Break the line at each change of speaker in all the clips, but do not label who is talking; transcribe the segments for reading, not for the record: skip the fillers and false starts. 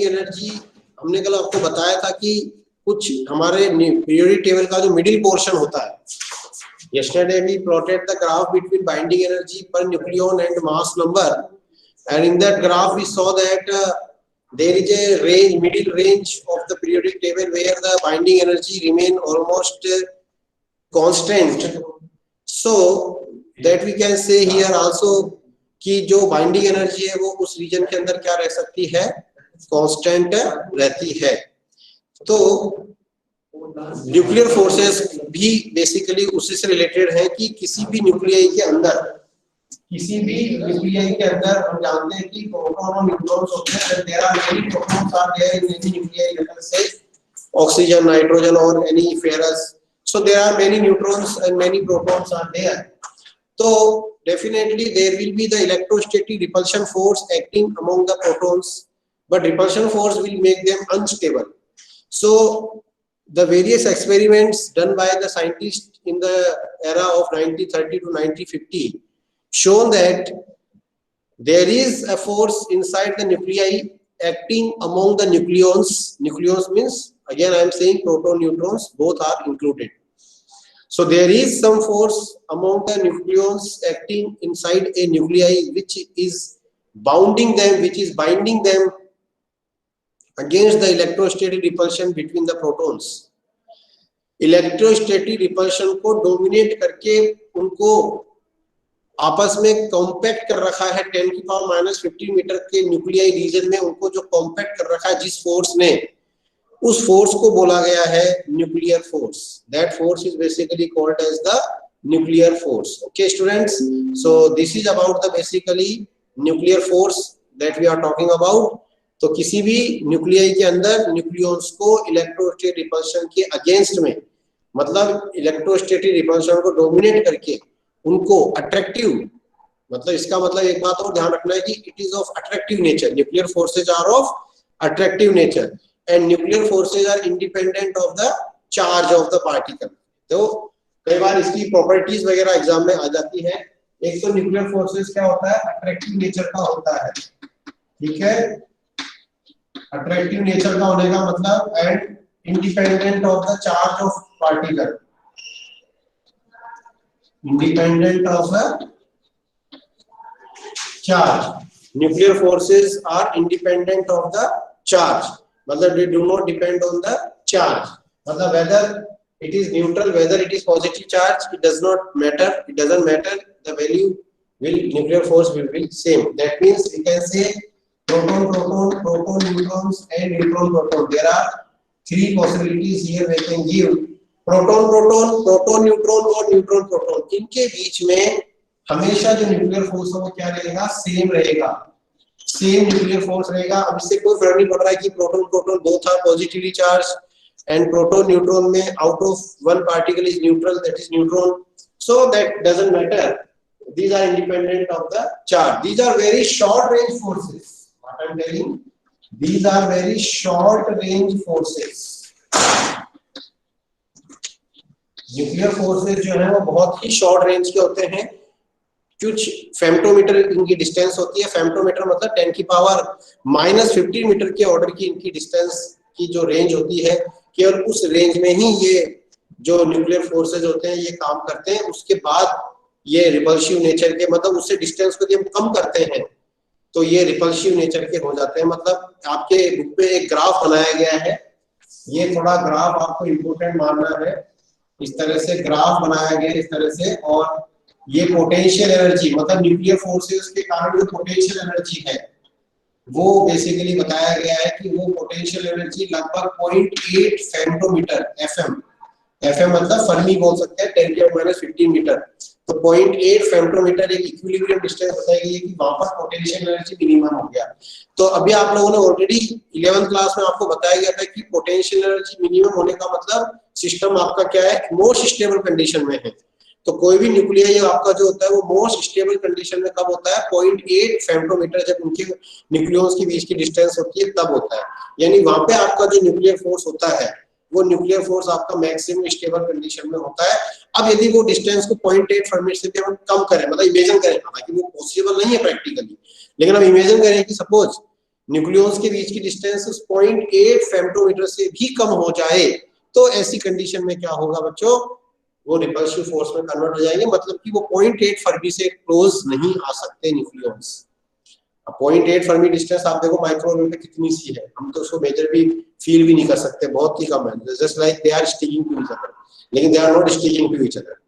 Binding energy हमने कल आपको बताया था कि कुछ हमारे पीरियोडिक टेबल का जो मिडिल पोर्शन होता है, yesterday we plotted the graph between binding energy per nucleon and mass number, and in that graph we saw that there is a range, middle range of the periodic table where the binding energy remain almost constant. So that we can say here also कि जो binding energy है वो उस reason के अंदर क्या रह सकती है, कांस्टेंट रहती है। तो न्यूक्लियर फोर्सेस भी बेसिकली उसी से रिलेटेड है कि किसी भी न्यूक्लियाई के अंदर हम जानते हैं कि प्रोटॉन और न्यूट्रॉन्स होते हैं। There are many protons are there in any nuclei, let us say oxygen, nitrogen और any ferrous, so there are many neutrons and many protons are there. तो definitely there will be the electrostatic repulsion force acting among the protons, but repulsion force will make them unstable. So the various experiments done by the scientists in the era of 1930 to 1950 shown that there is a force inside the nuclei acting among the nucleons. Nucleons means, again I am saying proton, neutrons, both are included. So there is some force among the nucleons acting inside a nuclei which is binding them against the electrostatic repulsion between the protons. Electrostatic repulsion को dominate करके उनको आपस में compact कर रखा है 10⁻⁻15 metre के nuclei reason में। उनको जो कॉम्पैक्ट कर रखा है जिस फोर्स ने, उस फोर्स को बोला गया है nuclear force. That force is basically called as the nuclear force. Okay students, so this is about the basically nuclear force that we are talking about. तो किसी भी न्यूक्लियाई के अंदर न्यूक्लियॉन्स को इलेक्ट्रोस्टैटिक रिपल्शन के अगेंस्ट में, मतलब electrostatic repulsion को डोमिनेट करके उनको अट्रैक्टिव, मतलब इसका मतलब एक बात और ध्यान रखना है कि it is of attractive nature. Nuclear forces are of attractive nature and nuclear forces are independent of the charge of the particle। तो कई बार इसकी प्रॉपर्टीज वगैरह एग्जाम में आ जाती है। एक तो न्यूक्लियर फोर्सेस क्या होता है, अट्रैक्टिव नेचर का होता है, ठीक है। अट्रैक्टिव नेचर का होने का मतलब and independent of the charge of particle, independent of the charge. Nuclear forces are independent of the charge, मतलब they do not depend on the charge, मतलब whether it is neutral, whether it is positive charge, it does not matter, it doesn't matter, the value will, nuclear force will be same। That means we can say proton proton, proton neutrons and neutron proton। There are three possibilities here we can give। proton proton, proton neutron और neutron proton, इनके बीच में हमेशा जो nuclear force है वो क्या रहेगा, same रहेगा, सेम न्यूक्लियर फोर्स रहेगा। अब इससे कोई फर्क नहीं पड़ रहा है कि proton proton both are positively charge and proton neutron में out of one particle is neutral, that is neutron, so that doesn't matter, these are independent of the charge। These are very short range forces, what I am telling, these are very short range forces। Nuclear forces जो है वो बहुत ही short range के होते हैं। कुछ फेम्टोमीटर इनकी distance होती है, फेम्टोमीटर मतलब 10⁻⁻15 मीटर के ऑर्डर की इनकी डिस्टेंस की जो रेंज होती है, केवल उस रेंज में ही ये जो न्यूक्लियर फोर्सेज होते हैं ये काम करते हैं। उसके बाद ये रिपल्सिव नेचर के, मतलब उससे डिस्टेंस को हम कम करते हैं तो ये रिपल्सिव नेचर के हो जाते हैं। मतलब आपके बुक पे एक ग्राफ बनाया गया है, ये थोड़ा ग्राफ आपको इम्पोर्टेंट मानना है। इस तरह से ग्राफ बनाया गया है, इस तरह से, और ये पोटेंशियल एनर्जी, मतलब न्यूक्लियर फोर्सेस के कारण जो पोटेंशियल एनर्जी है वो बेसिकली बताया गया है कि वो पोटेंशियल एनर्जी लगभग 0.8 फेम्टोमीटर, एफएम मतलब फर्मी बोल सकते हैं, 10⁻⁻15 मीटर। तो 0.8 फेम्टोमीटर एक इक्विलिब्रियम डिस्टेंस बताई गई है कि वहां पर पोटेंशियल एनर्जी मिनिमम हो गया। तो अभी आप लोगों ने ऑलरेडी 11th क्लास में आपको बताया गया था कि पोटेंशियल एनर्जी मिनिमम होने का मतलब सिस्टम आपका क्या है, मोस्ट स्टेबल कंडीशन में है। तो कोई भी न्यूक्लियाई आपका जो होता है वो मोस्ट स्टेबल कंडीशन में कब होता है, 0.8 फेम्टोमीटर, जब उनके न्यूक्लियॉन्स के बीच की डिस्टेंस होती है तब होता है। यानी वहां पे आपका जो न्यूक्लियर फोर्स होता है वो न्यूक्लियर फोर्स आपका मैक्सिमम स्टेबल कंडीशन में होता है। अब यदि वो डिस्टेंस को 0.8 फेम्टोमीटर से भी हम कम करें, मतलब इमेजिन करें, हालांकि वो पॉसिबल नहीं है प्रैक्टिकली, लेकिन अब इमेजिन करें कि सपोज न्यूक्लियॉन्स के बीच की डिस्टेंस 0.8 फेम्टोमीटर से भी कम हो जाए तो ऐसी कंडीशन में क्या होगा बच्चों, वो रिपल्सिव फोर्स में कन्वर्ट हो जाएंगे, मतलब कि वो 0.8 फर्मी से क्लोज नहीं आ सकते न्यूक्लियॉन्स। 0.8 फर्मी डिस्टेंस आप देखो माइक्रोवेव पे कितनी सी है, हम तो उसको मेजर भी फील भी नहीं कर सकते, बहुत ही कम है, just like they are sticking to each other, लेकिन they are not sticking to each other.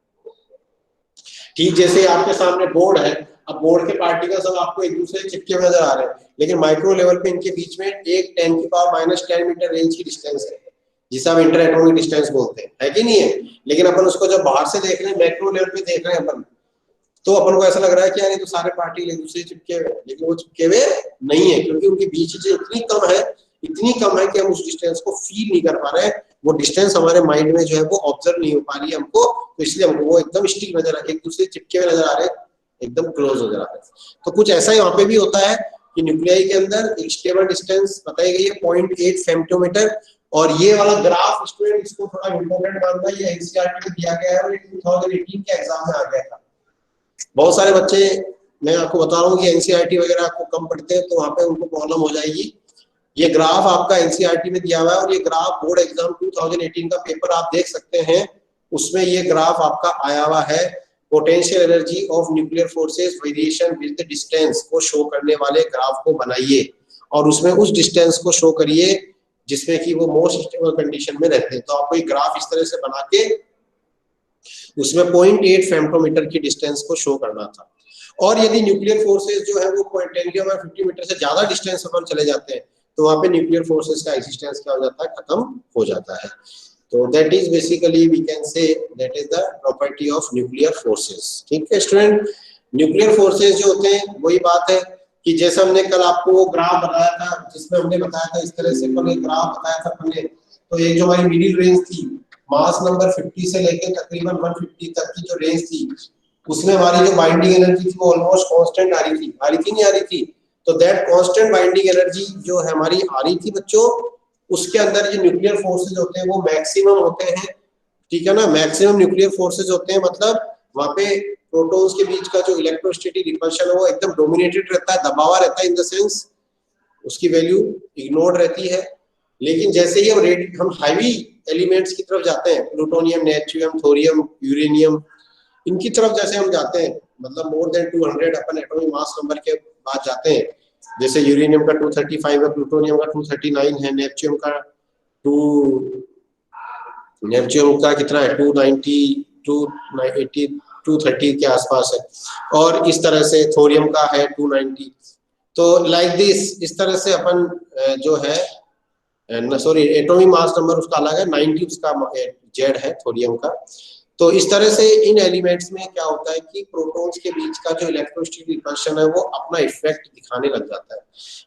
ठीक जैसे आपके सामने बोर्ड है, अब बोर्ड के पार्टिकल्स अब आपको एक दूसरे से चिपके हुए नजर आ रहे हैं, लेकिन माइक्रो लेवल पे इनके बीच में एक 10⁻⁻10 मीटर रेंज की डिस्टेंस है, जिसे हम इंटर एटॉमिक डिस्टेंस बोलते हैं, है कि नहीं है। लेकिन अपन उसको जब बाहर से देख रहे हैं, मैक्रो लेवल पे देख रहे हैं अपन, तो अपन को ऐसा लग रहा है कि यार ये तो सारे पार्टिकल एक दूसरे से चिपके हुए, लेकिन वो चिपके हुए नहीं है, क्योंकि उनके बीच की इतनी कम है, इतनी कम है कि हम उस डिस्टेंस को फील नहीं कर पा रहे हैं, वो डिस्टेंस हमारे माइंड में जो है वो ऑब्जर्व नहीं हो पा रही है हमको, तो इसलिए हमको वो एकदम स्टिक नजर एक दूसरे चिपके हुए नजर आ रहे हैं, एकदम क्लोज नजर आ रहे हैं। तो कुछ ऐसा ही वहां पे भी होता है कि न्यूक्लियाई के अंदर एक स्टेबल डिस्टेंस बताई गई है 0.8 फेम्टोमीटर, और ये वाला ग्राफ स्टूडेंट इसको थोड़ा इंपॉर्टेंट मानना, ये एनसीईआरटी में दिया गया है और 2018 के एग्जाम में आ गया था। बहुत सारे बच्चे, मैं आपको बता रहा हूँ कि एनसीईआरटी वगैरह आपको कम पढ़ते हैं तो वहां पे उनको प्रॉब्लम हो जाएगी। ये ग्राफ आपका एनसीईआरटी में दिया हुआ है और ये ग्राफ बोर्ड एग्जाम 2018 का पेपर आप देख सकते हैं, उसमें ये ग्राफ आपका आया हुआ है, potential energy of nuclear forces variation with the distance को शो करने वाले ग्राफ को बनाइए और उसमें उस डिस्टेंस को शो करिए जिसमें कि वो मोस्ट स्टेबल कंडीशन में रहते हैं। तो आपको एक ग्राफ इस तरह से बना के उसमें 0.8 फेम्टोमीटर की डिस्टेंस को शो करना था। और यदि न्यूक्लियर फोर्सेस जो है वो 10⁻50 मीटर से ज्यादा डिस्टेंस पर चले जाते हैं तो वहां पे न्यूक्लियर फोर्सेस का एक्सिस्टेंस क्या हो जाता है, खत्म हो जाता है। तो that is basically we can say that is the property of nuclear forces. ठीक है स्टूडेंट, न्यूक्लियर फोर्सेस जो होते हैं वही बात है कि जैसे हमने कल आपको वो ग्राफ बताया था जिसमें हमने बताया था इस तरह से कल एक ग्राफ बताया था हमने, तो एक जो हमारी मिडिल रेंज थी मास नंबर 50 से लेकर तकरीबन 150 तक की जो रेंज थी उसमें हमारी जो बाइंडिंग एनर्जी थी वो ऑलमोस्ट कांस्टेंट आ रही थी, नहीं आ रही थी। तो दैट कांस्टेंट बाइंडिंग एनर्जी जो है हमारी आ रही थी बच्चों, उसके अंदर जो न्यूक्लियर फोर्सेज होते हैं वो मैक्सिमम होते हैं, ठीक है ना, मैक्सिमम न्यूक्लियर फोर्सेज होते हैं, मतलब वहां पे प्रोटॉन्स के बीच का जो इलेक्ट्रोस्टैटिक रिपल्शन है वो एकदम डोमिनेटेड रहता है, दबावा रहता है, इन द सेंस उसकी वैल्यू इग्नोर्ड रहती है। लेकिन जैसे ही हम हैवी एलिमेंट्स की तरफ जाते हैं, प्लूटोनियम, नेट्रियम, थोरियम, यूरेनियम, इनकी तरफ जैसे हम जाते हैं, मतलब मोर देन 200 अपन एटॉमिक मास नंबर के बाद जाते हैं, जैसे यूरेनियम का 235 है, प्लूटोनियम का 239 है, नेप्च्यून का कितना है 290, 280, 230 के आसपास है, और इस तरह से थोरियम का है 290। तो लाइक दिस, इस तरह से अपन जो है सॉरी एटॉमिक मास नंबर उसका अलग है, 90 उसका जेड है थोरियम का। तो इस तरह से इन एलिमेंट्स में क्या होता है कि प्रोटॉन्स के बीच का जो इलेक्ट्रोस्टैटिक रिपल्शन है वो अपना इफेक्ट दिखाने लग जाता है,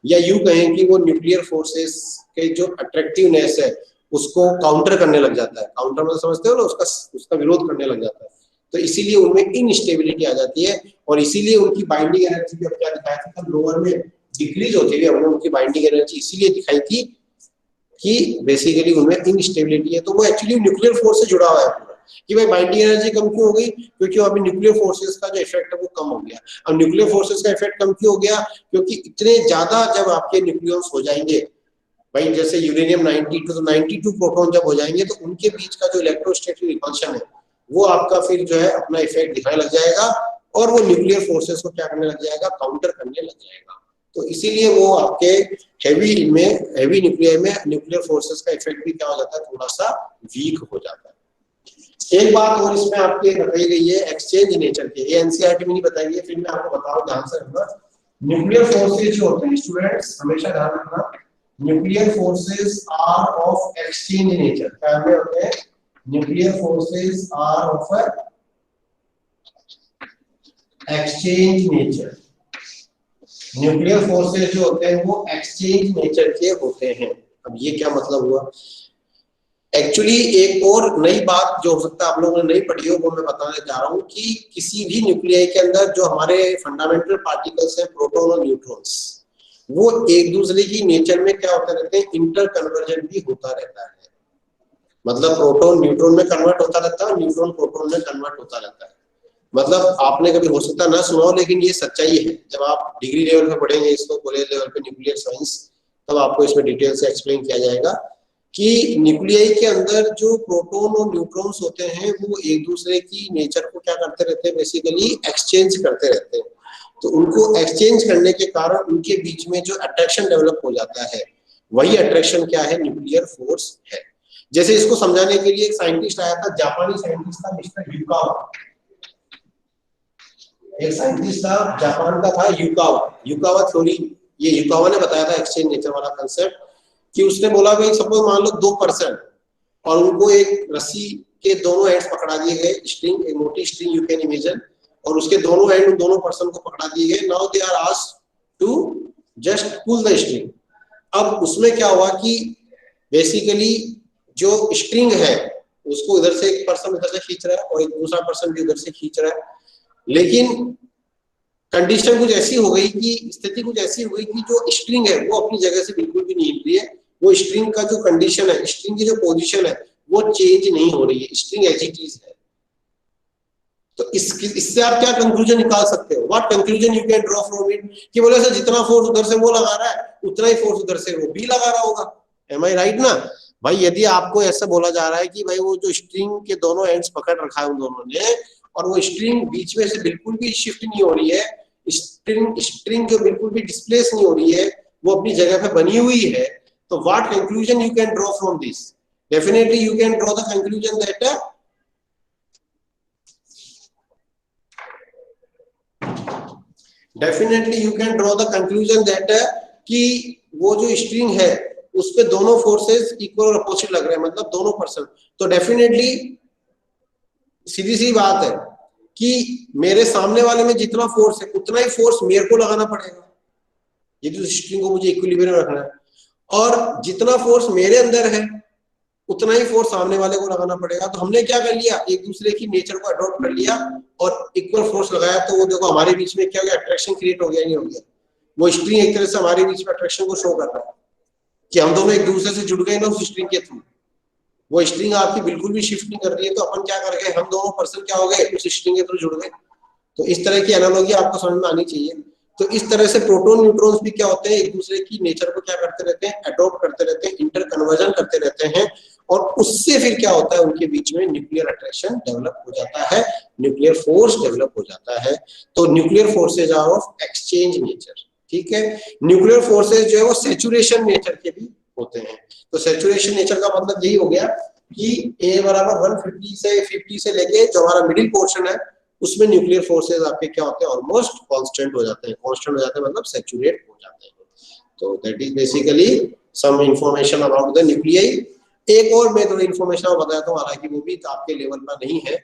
या यूं कहें कि वो न्यूक्लियर फोर्सेस के जो अट्रैक्टिवनेस है उसको काउंटर करने लग जाता है, काउंटर मतलब समझते हो ना, उसका विरोध करने लग जाता है। तो इसीलिए उनमें इनस्टेबिलिटी आ जाती है और इसीलिए उनकी बाइंडिंग एनर्जी भी क्या दिखाया था लोअर में डिक्रीज होती है, हमने उनकी बाइंडिंग एनर्जी इसीलिए दिखाई थी कि बेसिकली उनमें इनस्टेबिलिटी है। तो वो एक्चुअली न्यूक्लियर फोर्स से जुड़ा हुआ है पूरा कि भाई बाइंडिंग एनर्जी कम क्यों हो गई, क्योंकि वहां पे न्यूक्लियर फोर्सेस का जो इफेक्ट है वो कम हो गया। अब न्यूक्लियर फोर्सेस का इफेक्ट कम क्यों हो गया, क्योंकि इतने ज्यादा जब आपके न्यूक्लियॉन्स हो जाएंगे भाई, जैसे यूरेनियम 92 तो 92 प्रोटॉन जब हो जाएंगे तो उनके बीच का जो इलेक्ट्रोस्टैटिक रिपल्शन है वो आपका फिर जो है अपना इफेक्ट दिखाने लग जाएगा और वो न्यूक्लियर फोर्सेस को क्या करने लग जाएगा, काउंटर करने लग जाएगा। तो इसीलिए वो आपके हैवी न्यूक्लियर में न्यूक्लियर फोर्सेस का इफेक्ट भी क्या हो जाता है, थोड़ा सा वीक हो जाता है। एक बात और इसमें आपके बताई गई है एक्सचेंज नेचर के, ये एनसीईआरटी में नहीं बताई गई, फिर मैं आपको बताऊं ध्यान से रखना। न्यूक्लियर फोर्सेस जो होते हैं स्टूडेंट्स हमेशा ध्यान रखना, nuclear forces are of exchange nature. क्या होते हैं, nuclear forces are of exchange nature. Nuclear forces जो होते हैं वो एक्सचेंज नेचर के होते हैं। अब ये क्या मतलब हुआ, एक्चुअली एक और नई बात जो हो सकता है आप लोगों ने नहीं पढ़ी हो वो मैं बताने जा रहा हूँ कि किसी भी न्यूक्लियाई के अंदर जो हमारे फंडामेंटल पार्टिकल्स हैं प्रोटॉन और न्यूट्रॉन्स, वो एक दूसरे की नेचर में क्या होते रहते हैं, इंटर कन्वर्जन भी होता रहता है। मतलब प्रोटॉन न्यूट्रॉन में कन्वर्ट होता रहता है और न्यूट्रॉन प्रोटॉन में कन्वर्ट होता रहता है। मतलब आपने कभी हो सकता ना सुना हो, लेकिन ये सच्चाई है। जब आप डिग्री लेवल पे पढ़ेंगे इसको, कॉलेज लेवल पे न्यूक्लियर साइंस, तब आपको इसमें डिटेल से एक्सप्लेन किया जाएगा कि न्यूक्लियाई के अंदर जो प्रोटॉन और न्यूट्रॉन्स होते हैं वो एक दूसरे की नेचर को क्या करते रहते हैं, बेसिकली एक्सचेंज करते रहते हैं। तो उनको एक्सचेंज करने के कारण उनके बीच में जो अट्रैक्शन डेवलप हो जाता है, वही अट्रैक्शन क्या है, न्यूक्लियर फोर्स है। जैसे इसको समझाने के लिए एक साइंटिस्ट आया था, जापानी साइंटिस्ट था, मिस्टर युकावा। एक साइंटिस्ट था, जापान का था, युकावा। युकावा थ्योरी, ये युकावा ने बताया था एक्सचेंज नेचर वाला कंसेप्ट, कि उसने बोला भाई सपोज मान लो 2% और उनको एक रस्सी के दोनों एंड्स पकड़ा दिए गए, स्ट्रिंग, एक मोटी स्ट्रिंग यू कैन इमेजिन, और उसके दोनों एंड उन दोनों पर्सन को पकड़ा दिए गए। Now they are asked to just pull the string. अब उसमें क्या हुआ कि बेसिकली जो स्ट्रिंग है उसको इधर से एक पर्सन इधर से खींच रहा है और एक दूसरा पर्सन भी उधर से खींच रहा है, लेकिन कंडीशन कुछ ऐसी हो गई कि स्थिति कुछ ऐसी हो गई कि जो स्ट्रिंग है वो अपनी जगह से बिल्कुल भी नहीं हिल रही है। वो स्ट्रिंग का जो कंडीशन है, स्ट्रिंग की जो पोजीशन है वो चेंज नहीं हो रही है, स्ट्रिंग एज इट इज है। तो इससे आप क्या कंक्लूजन निकाल सकते हो, what conclusion you can draw from it, कि बोले सर जितना फोर्स उधर से वो लगा रहा है उतना ही फोर्स उधर से वो भी लगा रहा होगा। एम आई राइट ना भाई? यदि आपको ऐसा बोला जा रहा है कि भाई वो जो स्ट्रिंग के दोनों एंड्स पकड़ रखा है उन दोनों ने, और वो स्ट्रिंग बीच में से बिल्कुल भी शिफ्ट नहीं हो रही है, स्ट्रिंग जो बिल्कुल भी डिस्प्लेस नहीं हो रही है, वो अपनी जगह पे बनी हुई है, तो what conclusion you can draw from this? Definitely you can draw the conclusion that कि वो जो स्ट्रिंग है उस पे दोनों फोर्सेस इक्वल और अपोजिट लग रहे हैं, मतलब दोनों पर्सन। तो डेफिनेटली सीधी सी बात है कि मेरे सामने वाले में जितना फोर्स है उतना ही फोर्स मेरे को लगाना पड़ेगा, ये जो स्ट्रिंग को मुझे इक्विलिब्रियम रखना है, और जितना फोर्स मेरे अंदर है उतना ही फोर्स सामने वाले को लगाना पड़ेगा। तो हमने क्या कर लिया, एक दूसरे की नेचर को अडॉप्ट कर लिया और इक्वल फोर्स लगाया, तो वो देखो हमारे बीच में क्या हो गया, अट्रैक्शन क्रिएट हो गया, नहीं हो गया? वो स्ट्रिंग एक तरह से हमारे बीच में अट्रैक्शन को शो कर रहा है कि हम दोनों एक दूसरे से जुड़ गए ना उस स्ट्रिंग के थ्रू। वो स्ट्रिंग आपकी बिल्कुल भी शिफ्ट नहीं कर रही है, तो अपन क्या कर गए, हम दोनों पर्सन क्या हो गए, उस स्ट्रिंग के थ्रू जुड़ गए। तो इस तरह की एनालॉजी आपको समझ में आनी चाहिए। तो इस तरह से प्रोटॉन न्यूट्रॉन्स भी क्या होते हैं, एक दूसरे की नेचर को क्या करते रहते हैं, अडॉप्ट करते रहते हैं, इंटर कन्वर्जन करते रहते हैं, और उससे फिर क्या होता है, उनके बीच में न्यूक्लियर अट्रैक्शन डेवलप हो जाता है, न्यूक्लियर फोर्स डेवलप हो जाता है। तो nuclear forces are of exchange nature. ठीक है, न्यूक्लियर फोर्सेज जो है वो सैचुरेशन नेचर के भी होते हैं। तो सैचुरेशन नेचर का मतलब यही हो गया कि A बराबर 150 से लेके जो हमारा मिडिल पोर्शन है उसमें न्यूक्लियर फोर्सेज आपके क्या होते हैं, ऑलमोस्ट कांस्टेंट हो जाते हैं। कांस्टेंट हो जाते हैं मतलब सैचुरेट हो जाते हैं। तो that is basically some information about the nuclei. एक और मैं थोड़ी इंफॉर्मेशन बताता हूँ, हालांकि वो भी आपके लेवल पर नहीं है,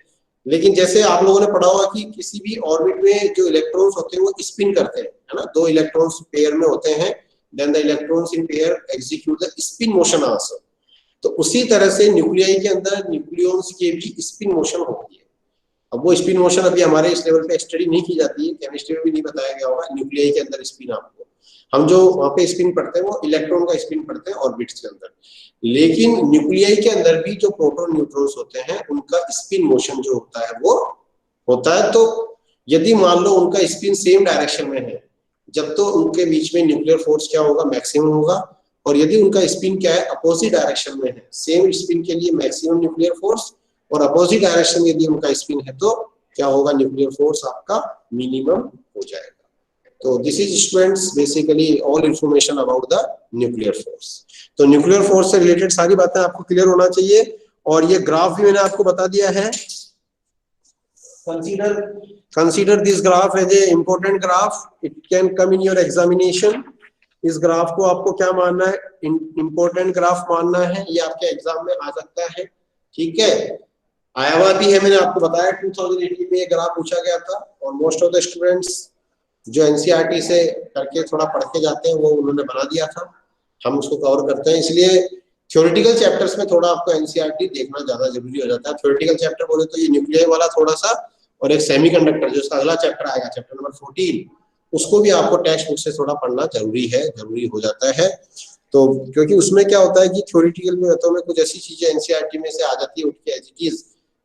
लेकिन जैसे आप लोगों ने पढ़ा होगा कि किसी भी ऑर्बिट में जो इलेक्ट्रॉन्स होते हैं वो स्पिन करते हैं, है ना, 2 इलेक्ट्रॉन्स पेयर में होते हैं, then the electrons in pair execute the spin motion also. तो उसी तरह से न्यूक्लियाई के अंदर न्यूक्लियॉन्स के भी स्पिन मोशन होती है। अब वो स्पिन मोशन अभी हमारे इस लेवल पे स्टडी नहीं की जाती है, केमिस्ट्री में भी नहीं बताया गया होगा न्यूक्लियाई के अंदर स्पिन। आपको हम जो वहां पे स्पिन पढ़ते हैं वो इलेक्ट्रॉन का स्पिन पढ़ते हैं ऑर्बिट्स के अंदर, लेकिन न्यूक्लियाई के अंदर भी जो प्रोटॉन न्यूट्रॉन्स होते हैं उनका स्पिन मोशन जो होता है वो होता है। तो यदि मान लो उनका स्पिन सेम डायरेक्शन में है, जब तो उनके बीच में न्यूक्लियर फोर्स क्या होगा, मैक्सिमम होगा। और यदि उनका स्पिन क्या है, अपोजिट डायरेक्शन में है, सेम स्पिन के लिए मैक्सिमम न्यूक्लियर फोर्स, और अपोजिट डायरेक्शन में यदि उनका स्पिन है तो क्या होगा, न्यूक्लियर फोर्स आपका मिनिमम हो जाएगा। तो this is students basically all information about the nuclear force. तो न्यूक्लियर फोर्स से रिलेटेड सारी बातें आपको क्लियर होना चाहिए। और ये ग्राफ भी मैंने आपको बता दिया है। consider this graph as a important graph, it can come in your examination। इस ग्राफ को आपको क्या मानना है, इंपॉर्टेंट ग्राफ मानना है, ये आपके एग्जाम में आ सकता है। ठीक है, आया हुआ भी है, मैंने आपको बताया 2018 में ये ग्राफ पूछा गया था, और मोस्ट ऑफ द स्टूडेंट्स जो एनसीईआरटी से करके थोड़ा पढ़ के जाते हैं वो उन्होंने बना दिया था, हम उसको कवर करते हैं। इसलिए थ्योरेटिकल चैप्टर्स में थोड़ा आपको एनसीईआरटी देखना ज्यादा जरूरी हो जाता है। थ्योरेटिकल चैप्टर बोले तो ये न्यूक्लियर वाला थोड़ा सा, और एक सेमीकंडक्टर जो इसका अगला चैप्टर आएगा, चैप्टर नंबर 14, उसको भी आपको टेक्स्ट बुक से थोड़ा पढ़ना जरूरी हो जाता है। तो क्योंकि उसमें क्या होता है कि थ्योरेटिकल में में कुछ ऐसी चीजें एनसीईआरटी में से आ जाती है उठ के एज इट इज,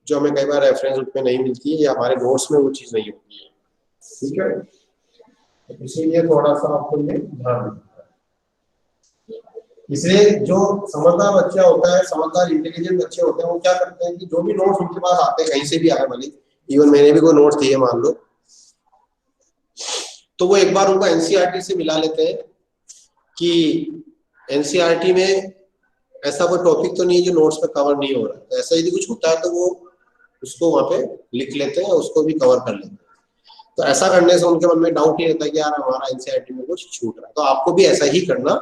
जो हमें कई बार रेफरेंस बुक में नहीं मिलती है या हमारे नोट्स में वो चीज नहीं होती है, ठीक है। तो इसीलिए थोड़ा सा आपको ये ध्यान रखना है। इसलिए जो समझदार बच्चा होता है, समझदार इंटेलिजेंट बच्चे होते हैं, वो क्या करते हैं कि जो भी नोट्स उनके पास आते हैं, कहीं से भी आए भले, इवन मैंने भी कोई नोट्स दिए मान लो, तो वो एक बार उनको एनसीईआरटी से मिला लेते हैं कि एनसीईआरटी में ऐसा कोई टॉपिक तो नहीं है जो नोट्स पे कवर नहीं हो रहा है। तो ऐसा यदि कुछ होता है तो वो उसको वहां पे लिख लेते हैं, उसको भी कवर कर लेते हैं। तो ऐसा करने से उनके मन में डाउट नहीं रहता कि यार हमारा एनसीईआरटी में कुछ छूट रहा है। तो आपको भी ऐसा ही करना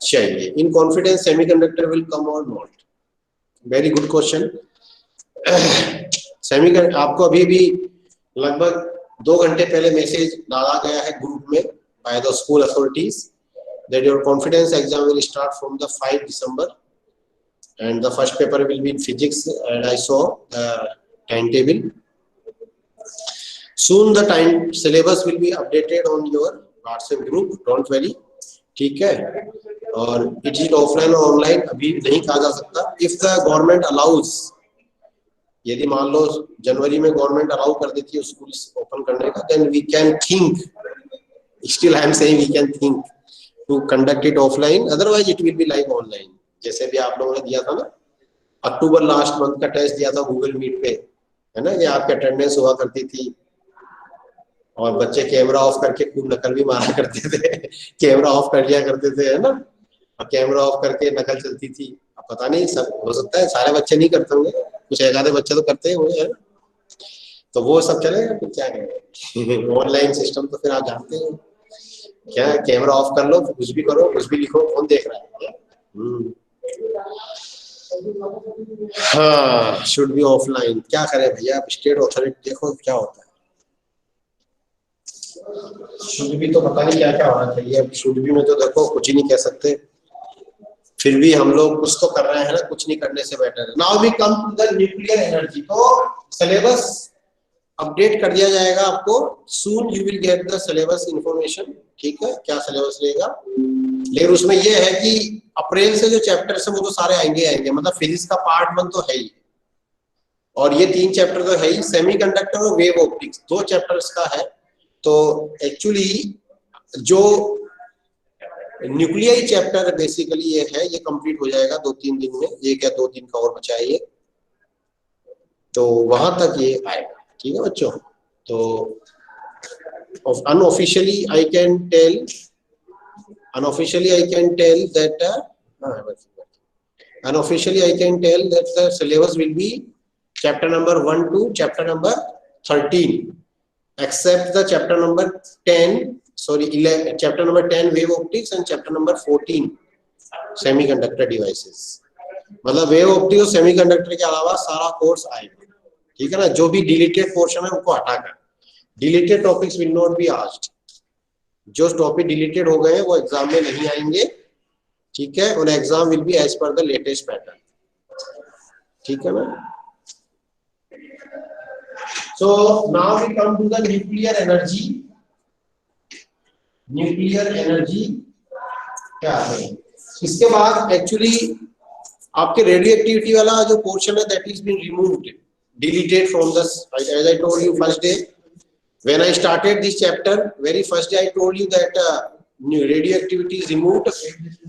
चाहिए। In confidence semiconductor will come और not, very good question. Semiconductor आपको अभी भी लगभग 2 घंटे पहले मैसेज डाला गया है ग्रुप में by the school authorities that your confidence exam will start from the 5 December and the first paper will be in physics, and I saw the timetable. Soon the time syllabus will be updated on your WhatsApp group, don't worry, ठीक है। और it is offline or online अभी नहीं कहा जा सकता। If the government allows, यदि मान लो जनवरी में गवर्नमेंट अलाउ कर देती है स्कूल ओपन करने का, then we can think, still I am saying we can think to conduct it offline, otherwise it will be like online। जैसे भी आप लोगों ने दिया था ना, अक्टूबर लास्ट मंथ का टेस्ट दिया था गूगल मीट पे, है ना, ये आपकी अटेंडेंस हुआ करती थी और बच्चे कैमरा ऑफ करके खूब नकल भी मारा करते थे। कैमरा ऑफ कर लिया करते थे, है ना, और कैमरा ऑफ करके नकल चलती थी। अब पता नहीं, सब हो सकता है सारे बच्चे नहीं करते होंगे, कुछ एक आधे बच्चे तो करते होंगे, है ना। तो वो सब चलेगा, फिर क्या करेंगे ऑनलाइन सिस्टम तो फिर आप जानते हैं क्या, कैमरा ऑफ कर लो, कुछ भी करो, कुछ भी लिखो, कौन देख रहा है। हाँ, शुड बी ऑफलाइन, क्या करें भैया, स्टेट अथॉरिटी देखो क्या होता है। शुड भी तो पता नहीं क्या क्या होना चाहिए। अब शुड भी में तो देखो कुछ ही नहीं कह सकते, फिर भी हम लोग कुछ तो कर रहे हैं ना, कुछ नहीं करने से बेटर है। Now we come to the nuclear energy. तो सिलेबस अपडेट कर दिया जाएगा आपको, soon you will get the syllabus information, ठीक है, क्या सिलेबस रहेगा। लेकिन उसमें ये है कि अप्रैल से जो चैप्टर्स है वो तो सारे आएंगे, मतलब फिजिक्स का पार्ट 1 तो है ही, और ये 3 चैप्टर तो है ही, सेमीकंडक्टर और वेव ऑप्टिक्स 2 चैप्टर्स का है। तो एक्चुअली जो न्यूक्लियर चैप्टर बेसिकली ये है, ये कंप्लीट हो जाएगा 2-3 दिन में, ये क्या 2 दिन का और बचा है ये, तो वहां तक ये आएगा, ठीक है बच्चों। तो unofficially I can tell that the syllabus will be chapter number 1 to chapter number 13, except the chapter number 10, sorry 11, chapter number 10 wave optics and chapter number 14 semiconductor devices। मतलब वेव ऑप्टिक्स और सेमीकंडक्टर के अलावा सारा course आएगा, ठीक है ना। जो भी डिलीटेड पोर्शन है उनको हटाकर, deleted topics will not be asked, जो टॉपिक डिलीटेड हो गए हैं वो एग्जाम में नहीं आएंगे, ठीक है, और exam will be as per the latest pattern, ठीक है ना। So now we come to the nuclear energy. Nuclear energy क्या है, इसके बाद एक्चुअली आपके रेडियो एक्टिविटी वाला जो पोर्शन है that is been removed, deleted from the, as I told you first day when I started this chapter, very first day I told you that radioactivity is removed,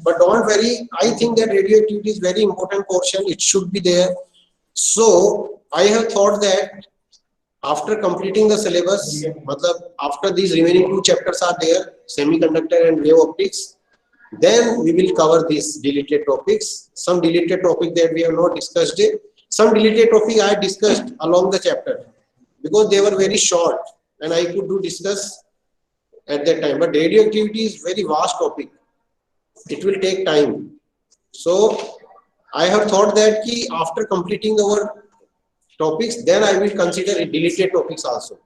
but don't worry, I think that radioactivity is very important portion, it should be there. So I have thought that after completing the syllabus, matlab after these remaining 2 chapters are there, semiconductor and wave optics, then we will cover these deleted topics. Some deleted topic that we have not discussed it, some deleted topic I discussed along the chapter because they were very short and I could do discuss at that time, but radioactivity is very vast topic, it will take time. So I have thought that ki after completing our topics, then I will consider deleted topics also,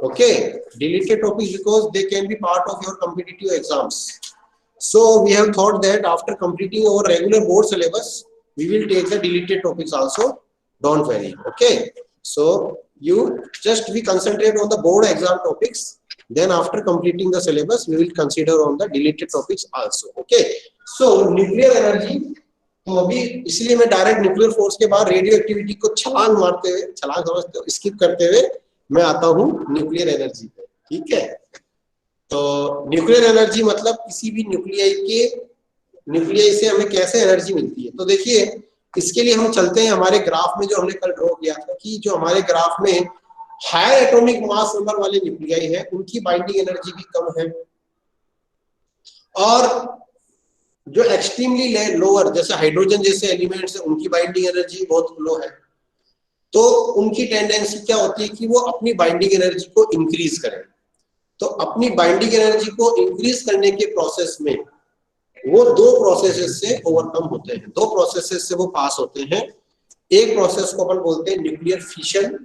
okay, deleted topics because they can be part of your competitive exams. So we have thought that after completing our regular board syllabus, we will take the deleted topics also, don't worry, okay. So you just we concentrate on the board exam topics, then after completing the syllabus we will consider on the deleted topics also, okay. So nuclear energy तो अभी इसलिए मैं direct nuclear force के बाद radio activity को छलांग मारते हुए, छलांग समझते हो, स्किप करते हुए मैं आता हूँ न्यूक्लियर एनर्जी पे। ठीक है, तो न्यूक्लियर एनर्जी मतलब किसी भी न्यूक्लियाई से हमें कैसे एनर्जी मिलती है। तो देखिए, इसके लिए हम चलते हैं हमारे ग्राफ में, जो हमने कल ड्रॉ किया था कि जो हमारे ग्राफ में हायर एटॉमिक मास नंबर वाले न्यूक्लियाई है उनकी बाइंडिंग एनर्जी भी कम है, और जो एक्सट्रीमली लोअर जैसे हाइड्रोजन जैसे एलिमेंट्स है उनकी बाइंडिंग एनर्जी बहुत लो है। तो उनकी टेंडेंसी क्या होती है कि वो अपनी बाइंडिंग एनर्जी को इंक्रीज करें। तो अपनी बाइंडिंग एनर्जी को इंक्रीज करने के प्रोसेस में वो दो प्रोसेसेस से ओवरकम होते हैं, दो प्रोसेसेस से वो पास होते हैं। एक प्रोसेस को अपन बोलते हैं न्यूक्लियर फिशन,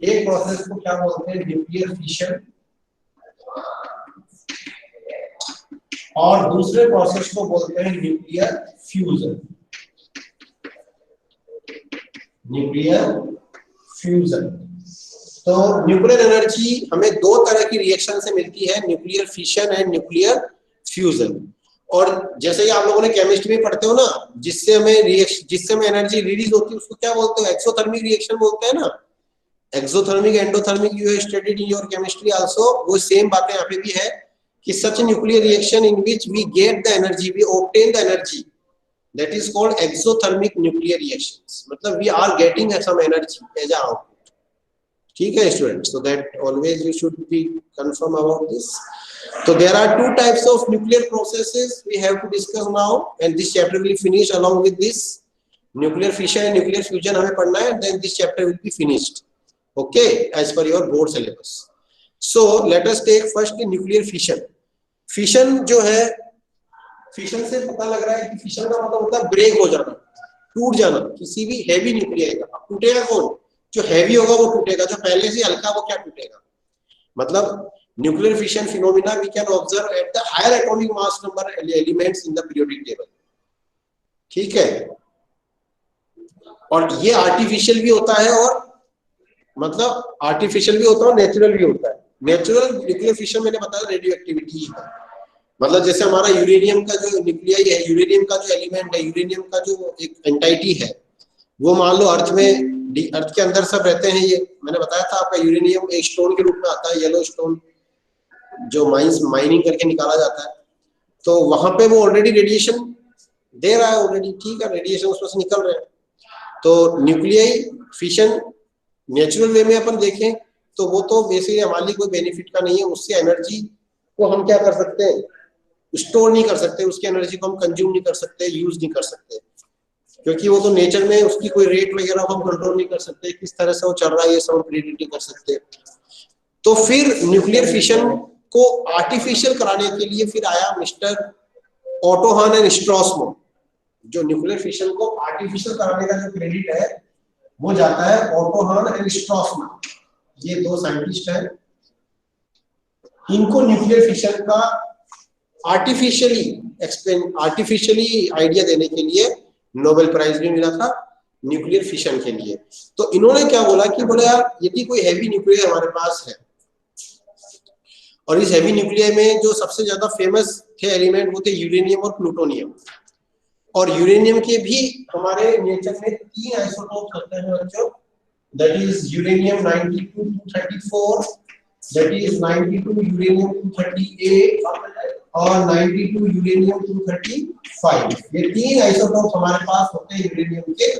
एक प्रोसेस को क्या बोलते हैं, न्यूक्लियर फिशन, और दूसरे प्रोसेस को बोलते हैं न्यूक्लियर फ्यूजन। Nuclear fusion. तो न्यूक्लियर एनर्जी हमें दो तरह की रिएक्शन से मिलती है, nuclear fission and nuclear fusion. और जैसे ही आप लोगों ने केमिस्ट्री में पढ़ते हो ना, जिससे हमें एनर्जी रिलीज होती है उसको क्या बोलते हो, एक्सोथर्मिक रिएक्शन बोलते हैं ना। Exothermic, endothermic you have studied in your chemistry also. वो सेम बातें यहाँ पे भी है कि such nuclear reaction in which we get the energy, we obtain the energy, that is called exothermic nuclear reactions, मतलब we are getting some energy as a output। ठीक है student, so that always you should be confirm about this। So there are two types of nuclear processes we have to discuss now, and this chapter will finish along with this nuclear fission and nuclear fusion हमें पढ़ना है, and then this chapter will be finished, okay, as per your board syllabus। So let us take first nuclear fission। fission जो है, fission से पता लग रहा है कि फिशन का मतलब होता है ब्रेक हो जाना, टूट जाना किसी भी हैवी न्यूक्लियाई का। अब टूटेगा कौन, जो हैवी होगा वो टूटेगा, जो पहले से हल्का वो क्या टूटेगा। मतलब nuclear fission phenomena we can observe at the higher atomic mass number elements in the periodic table. ठीक है, और ये आर्टिफिशियल भी होता है, और मतलब आर्टिफिशियल भी होता है और नेचुरल भी होता है। नेचुरल न्यूक्लियर फिशन मैंने बताया रेडियो एक्टिविटी है, मतलब जैसे हमारा यूरेनियम का जो न्यूक्लियाई है, यूरेनियम का जो एलिमेंट है, यूरेनियम का जो एक एंटाइटी है, वो मान लो अर्थ के अंदर सब रहते हैं। ये मैंने बताया था आपका, यूरेनियम एक स्टोन के रूप में आता है, येलो स्टोन, जो माइनिंग करके निकाला जाता है। तो वहां पे वो ऑलरेडी रेडिएशन दे रहा है ऑलरेडी, ठीक है, रेडिएशन उसमें से निकल रहे हैं। तो न्यूक्लियाई फिशन नेचुरल वे में अपन देखें तो वो तो बेसिकली हमारे लिए कोई बेनिफिट का नहीं है। उससे एनर्जी को हम क्या कर सकते हैं, स्टोर नहीं कर सकते, उसकी एनर्जी को हम कंज्यूम नहीं कर सकते, यूज नहीं कर सकते, क्योंकि वो तो नेचर में उसकी कोई रेट वगैरह को हम कंट्रोल नहीं कर सकते, किस तरह से वो चल रहा है ये सब प्रेडिक्ट नहीं कर सकते। तो फिर न्यूक्लियर फिशन को आर्टिफिशियल कराने के लिए फिर आया मिस्टर ऑटो हान एंड स्ट्रॉसमैन। जो न्यूक्लियर फिशन को आर्टिफिशियल कराने का जो क्रेडिट है वो जाता है ऑटो हान एंड स्ट्रॉसमैन। ये दो साइंटिस्ट हैं, इनको न्यूक्लियर फिशन का आर्टिफिशियली आइडिया देने के लिए नोबेल प्राइज भी मिला था न्यूक्लियर फिशन के लिए। तो इन्होंने क्या बोला कि बोले यार यदि कोई हैवी न्यूक्लियर हमारे पास है, और इस हैवी न्यूक्लियर में जो सबसे ज्यादा फेमस थे एलिमेंट वो थे यूरेनियम और प्लूटोनियम। और यूरेनियम के भी हमारे नेचर में 3 आइसोटोप होते हैं बच्चों, that is uranium 92-234, that is 92 uranium 238 और 92 यूरेनियम 235। ये 3 आइसोटोप हमारे पास होते हैं यूरेनियम के।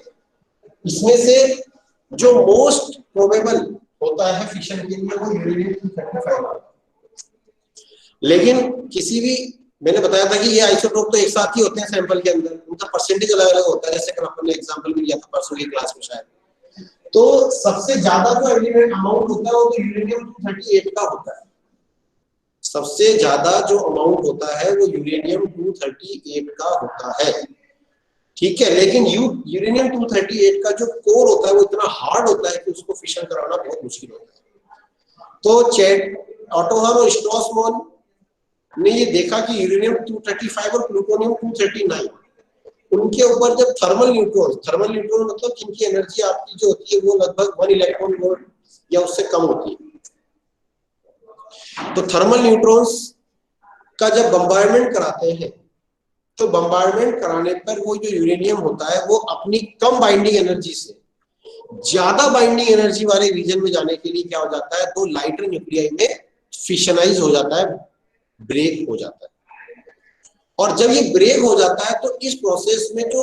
इसमें से जो मोस्ट प्रोबेबल होता है फिशन के लिए वो यूरेनियम 235। लेकिन किसी भी, मैंने बताया था कि ये आइसोटोप तो एक साथ ही होते हैं सैंपल के अंदर, उनका परसेंटेज अलग अलग होता है, जैसे कल अपन ने एग्जांपल भी लिया था परसों की क्लास में शायद। तो सबसे ज्यादा जो एलिमेंट अमाउंट होता है वो तो यूरेनियम 238 का होता है। सबसे ज्यादा जो अमाउंट होता है वो यूरेनियम 238 का होता है, ठीक है। लेकिन यूरेनियम 238 का जो कोर होता है वो इतना हार्ड होता है कि उसको फिशन कराना बहुत मुश्किल होता है। तो ऑटो हान और स्ट्रॉसमैन ने ये देखा कि यूरेनियम 235 और प्लूटोनियम 239, उनके ऊपर जब थर्मल न्यूट्रॉन मतलब जिनकी एनर्जी आपकी जो होती है वो लगभग 1 इलेक्ट्रॉन वोल्ट या उससे कम होती है, तो थर्मल न्यूट्रॉन्स का जब बम्बार्डमेंट कराते हैं तो बम्बार्डमेंट कराने पर वो जो यूरेनियम होता है वो अपनी कम बाइंडिंग एनर्जी से ज्यादा बाइंडिंग एनर्जी वाले रीजन में जाने के लिए क्या हो जाता है, तो लाइटर न्यूक्लियाई में फिशनाइज हो जाता है, ब्रेक हो जाता है। और जब ये ब्रेक हो जाता है तो इस प्रोसेस में जो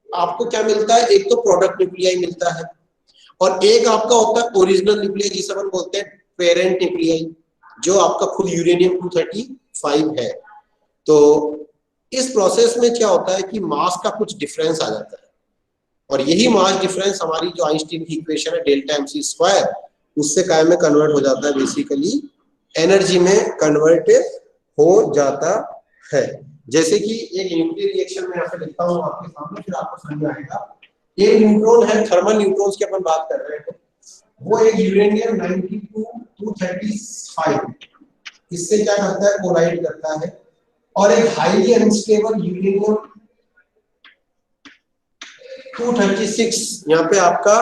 आपको क्या मिलता है, एक तो प्रोडक्ट न्यूक्लियाई मिलता है और एक आपका होता है ओरिजिनल न्यूक्लियाई जिसे अपन बोलते हैं पेरेंट न्यूक्लियाई, जो आपका खुद यूरेनियम 235 है। तो इस प्रोसेस में क्या होता है कि मास का कुछ डिफरेंस आ जाता है और यही मास डिफरेंस हमारी जो आइंस्टीन की इक्वेशन है डेल्टा mc स्क्वायर, उससे काय में कन्वर्ट हो जाता है, बेसिकली एनर्जी में कन्वर्ट हो जाता है। जैसे कि एक न्यूक्लियर रिएक्शन में यहाँ पे लिखता हूँ आपके सामने, फिर आपको समझ में आएगा। एक न्यूट्रॉन है, थर्मल न्यूट्रॉन्स की अपन बात कर रहे हैं, वो एक यूरेनियम 92-235 इससे क्या करता है, कोलाइड करता है। और एक हाईली अनस्टेबल यूरेनियम 236, यहाँ पे आपका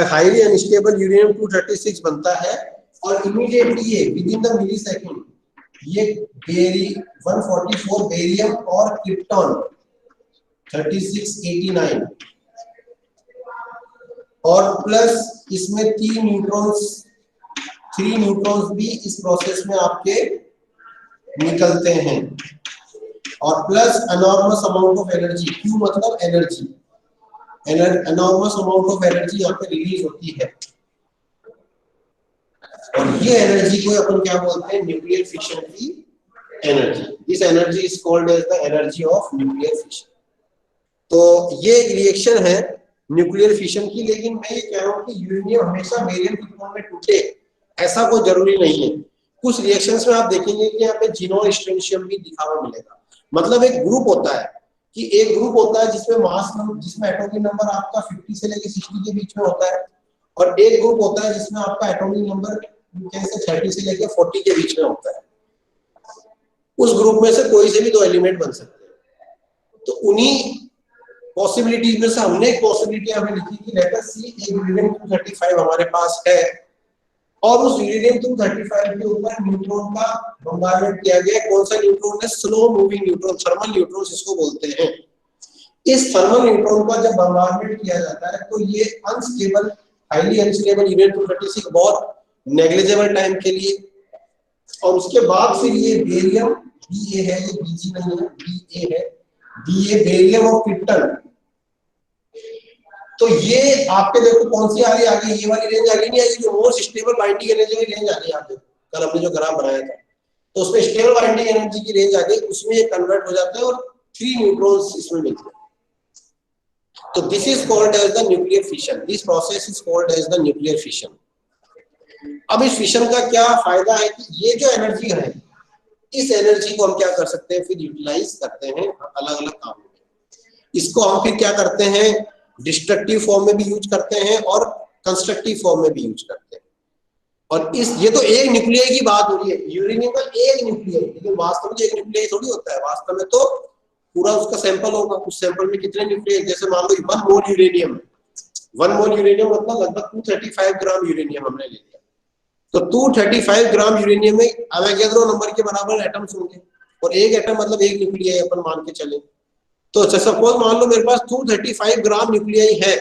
हाईली अनस्टेबल यूरेनियम 236 बनता है और इमीडिएटली ये within the millisecond ये 144 बेरियम और क्रिप्टॉन 3689 और प्लस इसमें 3 न्यूट्रॉन्स भी इस प्रोसेस में आपके निकलते हैं और plus enormous amount of energy, Q मतलब energy, enormous amount of energy यहाँ पे रिलीज होती है और ये एनर्जी को अपन क्या बोलते हैं, न्यूक्लियर फिशन की energy. This energy is called as the energy of nuclear fission. तो ये रिएक्शन है न्यूक्लियर फिशन की, लेकिन मैं ये कह रहा हूँ कि यूरेनियम हमेशा बेरियम की फॉर्म में टूटे ऐसा कोई जरूरी नहीं है। कुछ रिएक्शंस में आप देखेंगे कि यहाँ पे जीनोन स्ट्रेंशियम भी दिखा हुआ मिलेगा। मतलब एक ग्रुप होता है कि एक ग्रुप होता है जिसमें मास नंबर, जिसमें एटॉमिक नंबर आपका 50 से लेके 60 के बीच में होता है और एक ग्रुप होता है जिसमें आपका एटॉमिक नंबर 30 से लेके 40 के बीच में होता है। उस ग्रुप में से कोई से भी 2 एलिमेंट बन सकते हैं। तो उन्हीं पॉसिबिलिटीज में से हमने एक पॉसिबिलिटी हमें लिखी कि लेट अस सी एक यूरेनियम 235 हमारे पास है और उस यूरेनियम 235 के ऊपर न्यूट्रॉन का बम्बार्डमेंट किया गया। कौन सा न्यूट्रॉन है, slow moving neutron, thermal neutrons इसको बोलते हैं। इस थर्मल न्यूट्रॉन का जब बम्बार्डमेंट किया जाता है तो ये अनस्टेबल, हाईली अनस्टेबल यूरेनियम 236 बहुत नेग्लिजिबल टाइम के लिए, और उसके बाद फिर ये बेरियम Ba है, ये Bg नहीं है, Ba है, Ba बेरियम और क्रिप्टन। तो ये आपके देखो कौन सी आ रही है आगे, ये वाली रेंज आगे नहीं आएगी जो मोस्ट स्टेबल बाइंडिंग एनर्जी की रेंज आ रही है। आप देखो कल हमने जो ग्राफ बनाया था तो उसमें स्टेबल बाइंडिंग एनर्जी की रेंज आ गई, उसमें ये कन्वर्ट हो जाता है और 3 न्यूट्रॉन्स इसमें मिलते हैं। तो this is called as the nuclear fission, this process is called as the nuclear fission. अब इस फिशन का क्या फायदा है कि ये जो एनर्जी है, इस एनर्जी को हम क्या कर सकते हैं, फिर यूटिलाइज करते हैं अलग अलग काम में। इसको हम फिर क्या करते हैं, डिस्ट्रक्टिव फॉर्म में भी यूज करते हैं और कंस्ट्रक्टिव फॉर्म में भी यूज करते हैं। और इस ये तो एक न्यूक्लियाई की बात हो रही है, यूरेनियम का एक न्यूक्लियाई, लेकिन वास्तव में एक न्यूक्लियाई थोड़ी होता है, वास्तव में तो पूरा उसका सैंपल होगा। उस सैंपल में कितने न्यूक्लियाई, जैसे मान लो 1 मोल यूरेनियम, 1 मोल यूरेनियम मतलब लगभग 235 ग्राम यूरेनियम हमने ले लिया। तो 235 ग्राम यूरेनियम में अवोगाड्रो नंबर के बराबर एटम्स होंगे और एक एटम मतलब एक न्यूक्लियाई अपन मान के चले। तो सपोज मान लो मेरे पास 235 ग्राम न्यूक्लियाई है,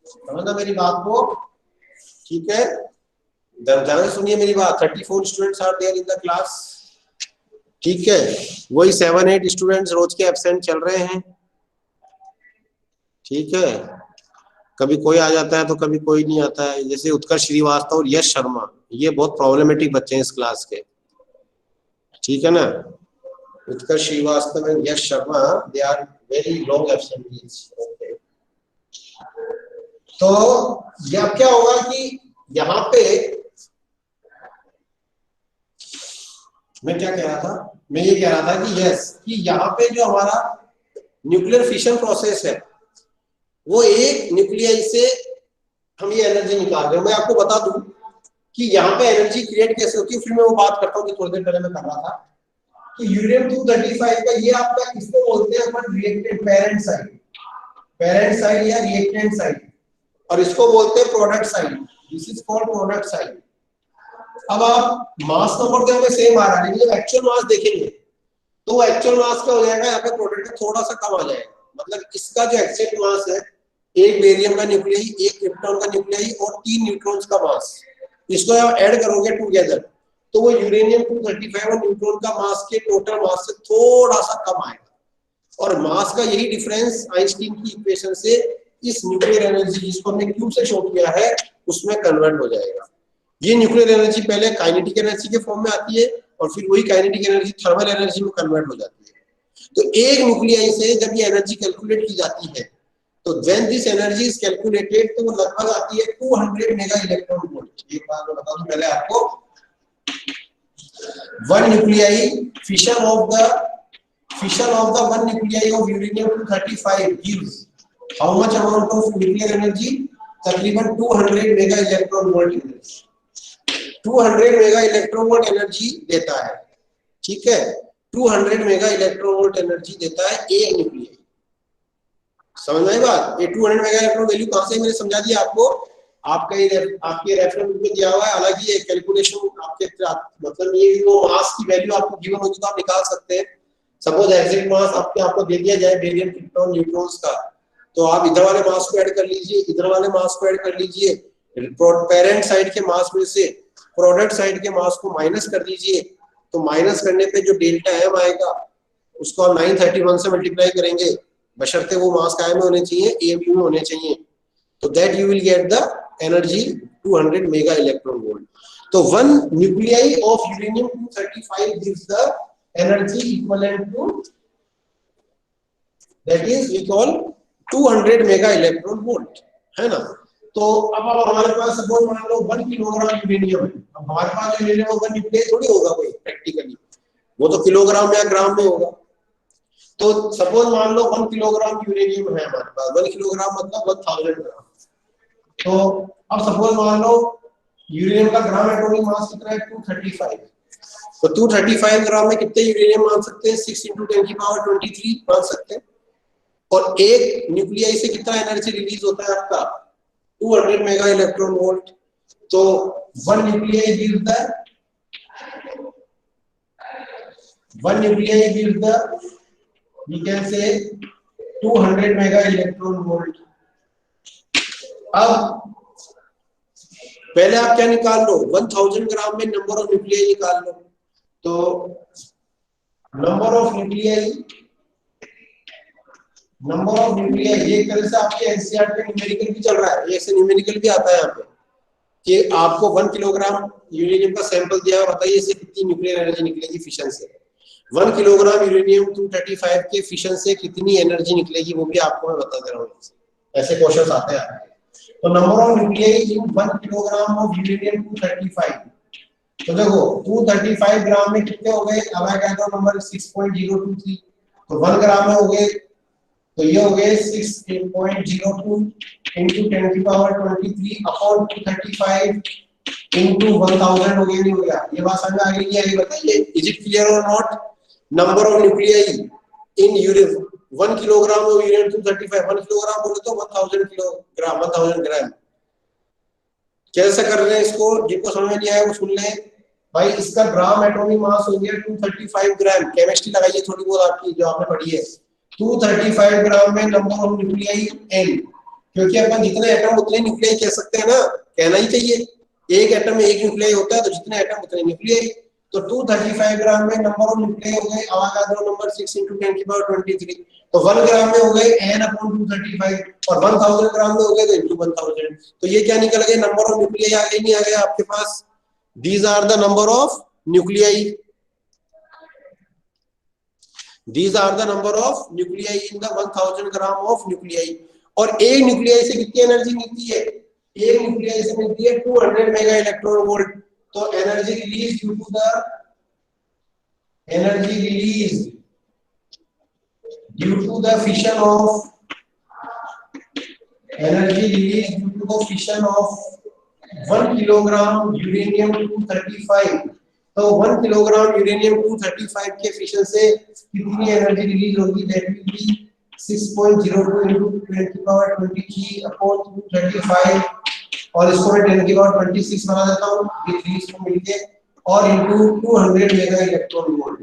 समझना मेरी बात को, ठीक है, ध्यान से सुनिए मेरी बात। 34 students are there in the class, ठीक है, वही 7-8 स्टूडेंट्स रोज के एब्सेंट चल रहे हैं, ठीक है, कभी कोई आ जाता है तो कभी कोई नहीं आता है। जैसे उत्कर्ष श्रीवास्तव और यश शर्मा, ये बहुत प्रॉब्लमेटिक बच्चे हैं इस क्लास के, ठीक है ना। Utkarsh Srivastava and Yash Sharma, they are very long absentees. Okay, तो यह क्या होगा कि यहाँ पे मैं क्या कह रहा था, मैं ये कह रहा था कि यस, कि यहाँ पे जो हमारा न्यूक्लियर फिशन प्रोसेस है वो एक न्यूक्लियाई से हम ये एनर्जी निकाल रहे हैं। मैं आपको बता दूं कि यहाँ पे एनर्जी क्रिएट कैसे होती है, फिर मैं वो बात करता हूँ कि थोड़ी देर पहले मैं कर रहा था कि यूरेनियम 235 का ये आपका किसको बोलते हैं अपन, रिएक्टेंट, पेरेंट साइड या रिएक्टेंट साइड, और इसको बोलते हैं product side, this is called product side. अब आप मास नंबर तो हमें सेम आ रहा है, लेकिन जब एक्चुअल मास देखेंगे तो एक्चुअल मास क्या हो जाएगा, यहाँ पे प्रोडक्ट थोड़ा सा कम आ जाएगा, मतलब इसका जो एक्चुअल मास है, एक बेरियम का न्यूक्लियाई, एक क्रिप्टॉन का न्यूक्लियाई और 3 न्यूट्रॉन्स का मास, इसको आप ऐड करोगे टुगेदर तो वो यूरेनियम 235 और न्यूट्रॉन का मास के टोटल मास से थोड़ा सा कम आएगा। और मास का यही डिफरेंस आइंस्टीन की इक्वेशन से इस न्यूक्लियर एनर्जी जिसको हमने क्यू से शो किया है उसमें कन्वर्ट हो जाएगा। ये न्यूक्लियर एनर्जी पहले काइनेटिक एनर्जी के फॉर्म में आती है और फिर वही काइनेटिक एनर्जी थर्मल एनर्जी में कन्वर्ट हो जाती है। तो एक न्यूक्लियाई से जब ये एनर्जी कैलकुलेट की जाती है तो when this energy is calculated तो वो लगभग आती है 200 मेगा इलेक्ट्रॉन वोल्ट। एक बार मैं बता दूं पहले आपको, one nuclei fission of the one nuclei of uranium 235 gives how much amount of nuclear energy? तकरीबन 200 mega electron volt energy, 200 mega electron volt energy देता है। ठीक है, 200 मेगा इलेक्ट्रॉन वोल्ट एनर्जी देता है एक न्यूक्लियाई। समझ आई बात? ये 200 मेगा इलेक्ट्रॉन वैल्यू कहां से मैंने समझा दिया आपको, आपके रेफरेंस बुक में दिया हुआ है। हालांकि ये कैलकुलेशन आपके मतलब ये जो मास की वैल्यू आपको गिवन होगी तो आप निकाल सकते हैं। सपोज एग्जैक्ट मास आपको दे दिया जाए बेरियम क्रिप्टॉन न्यूट्रॉन्स का, तो आप इधर वाले मास को ऐड कर लीजिए, इधर वाले मास को ऐड कर लीजिए, पेरेंट साइड के मास में से प्रोडक्ट साइड के मास को माइनस कर दीजिए, तो माइनस करने पे जो डेल्टा एम आएगा उसको आप 931 से मल्टीप्लाई करेंगे, बशर्ते वो मास कायम में होने चाहिए, एएमयू में होने चाहिए, तो that you will get the energy 200 mega electron volt. तो one nuclei of uranium 235 gives the energy equivalent to, that is we call 200 mega electron volt, है ना। तो अब हमारे पास सपोज मान लो 1 किलोग्राम यूरेनियम है। अब हमारे पास यूरेनियम का न्यूक्लियाई थोड़ी होगा कोई प्रैक्टिकली, वो तो किलोग्राम या ग्राम में होगा। तो सपोज मान लो 1 किलोग्राम यूरेनियम है हमारे पास, 1 किलोग्राम मतलब 1000 ग्राम। तो अब सपोज मान लो यूरेनियम का ग्राम एटॉमिक मास कितना है, 235। तो 235 ग्राम में कितने यूरेनियम मान सकते हैं, 6 × 10⁻23 मान सकते हैं। और एक न्यूक्लियाई से कितना एनर्जी रिलीज होता है आपका, 200 मेगा इलेक्ट्रॉन वोल्ट। तो one nuclei gives the we can say 200 mega electron volt. अब पहले आप क्या निकाल लो, 1000 ग्राम में नंबर ऑफ न्यूक्लियाई निकाल लो। तो नंबर ऑफ न्यूक्लियाई एक तरह से आपके एनसीईआरटी में न्यूमेरिकल भी चल रहा है, एक से न्यूमेरिकल भी आता है यहाँ पे कि आपको 1 किलोग्राम यूरेनियम का सैंपल दिया है, बताइए इससे कितनी न्यूक्लियर एनर्जी निकलेगी फिशन से। 1 किलोग्राम यूरेनियम 235 के फिशन से कितनी एनर्जी निकलेगी वो भी आपको मैं बता दे रहा हूँ, ऐसे क्वेश्चंस आते हैं। तो number of nuclei in 1 kilogram of uranium 235, तो देखो 235 ग्राम में कितने हो गए, अब मैं कहता हूं नंबर 6.023, तो 1 ग्राम में हो गए, तो ये हो गए 6.02 into 10⁻23 अपॉन 235 into 1000 हो गया, नहीं हो गया? ये बात समझ आ गई है? ये बताइए, इज इट क्लियर और not? Number of nuclei in uranium 1 kilogram of uranium 235, 1 kilogram बोले तो 1000 किलोग्राम, 1000 ग्राम। कैसे कर रहे हैं इसको, जिनको समझ नहीं आया वो सुन ले भाई। इसका ग्राम एटॉमिक मास हो गया 235 ग्राम। केमिस्ट्री लगाइए थोड़ी बहुत आपकी जो आपने पढ़ी है। 235 ग्राम में नंबर ऑफ न्यूक्लियाई n, क्योंकि अपन जितने एटम उतने न्यूक्लियाई कह सकते हैं ना, कहना ही चाहिए। एक एटम में एक न्यूक्लियाई होता है, तो जितने एटम उतने न्यूक्लियाई। तो 235 ग्राम में नंबर ऑफ न्यूक्लियाई हो गए अवागाद्रो नंबर 6 × 10⁻23। तो 1 ग्राम में हो गए n/235 और 1000 ग्राम में हो गए तो इनटू 1000। तो ये क्या निकल गए, नंबर ऑफ न्यूक्लियाई आ गए, नहीं आ गए आपके पास? These are the number of nuclei, these are the number of nuclei in the 1000 gram of nuclei. और एक न्यूक्लियाई से कितनी एनर्जी मिलती है, एक न्यूक्लियाई से मिलती है 200 मेगा इलेक्ट्रॉन वोल्ट। तो energy release due to the fission of 1 kilogram uranium 235। तो 1 किलोग्राम यूरेनियम 235 के फिशन से कितनी एनर्जी रिलीज होगी, that will be 6.02 into 10⁻23 upon 235, और इसको मैं 10⁻26 बना देता हूँ, ये 3 इसको मिलके, और इनटू 200 मेगा इलेक्ट्रॉन वोल्ट।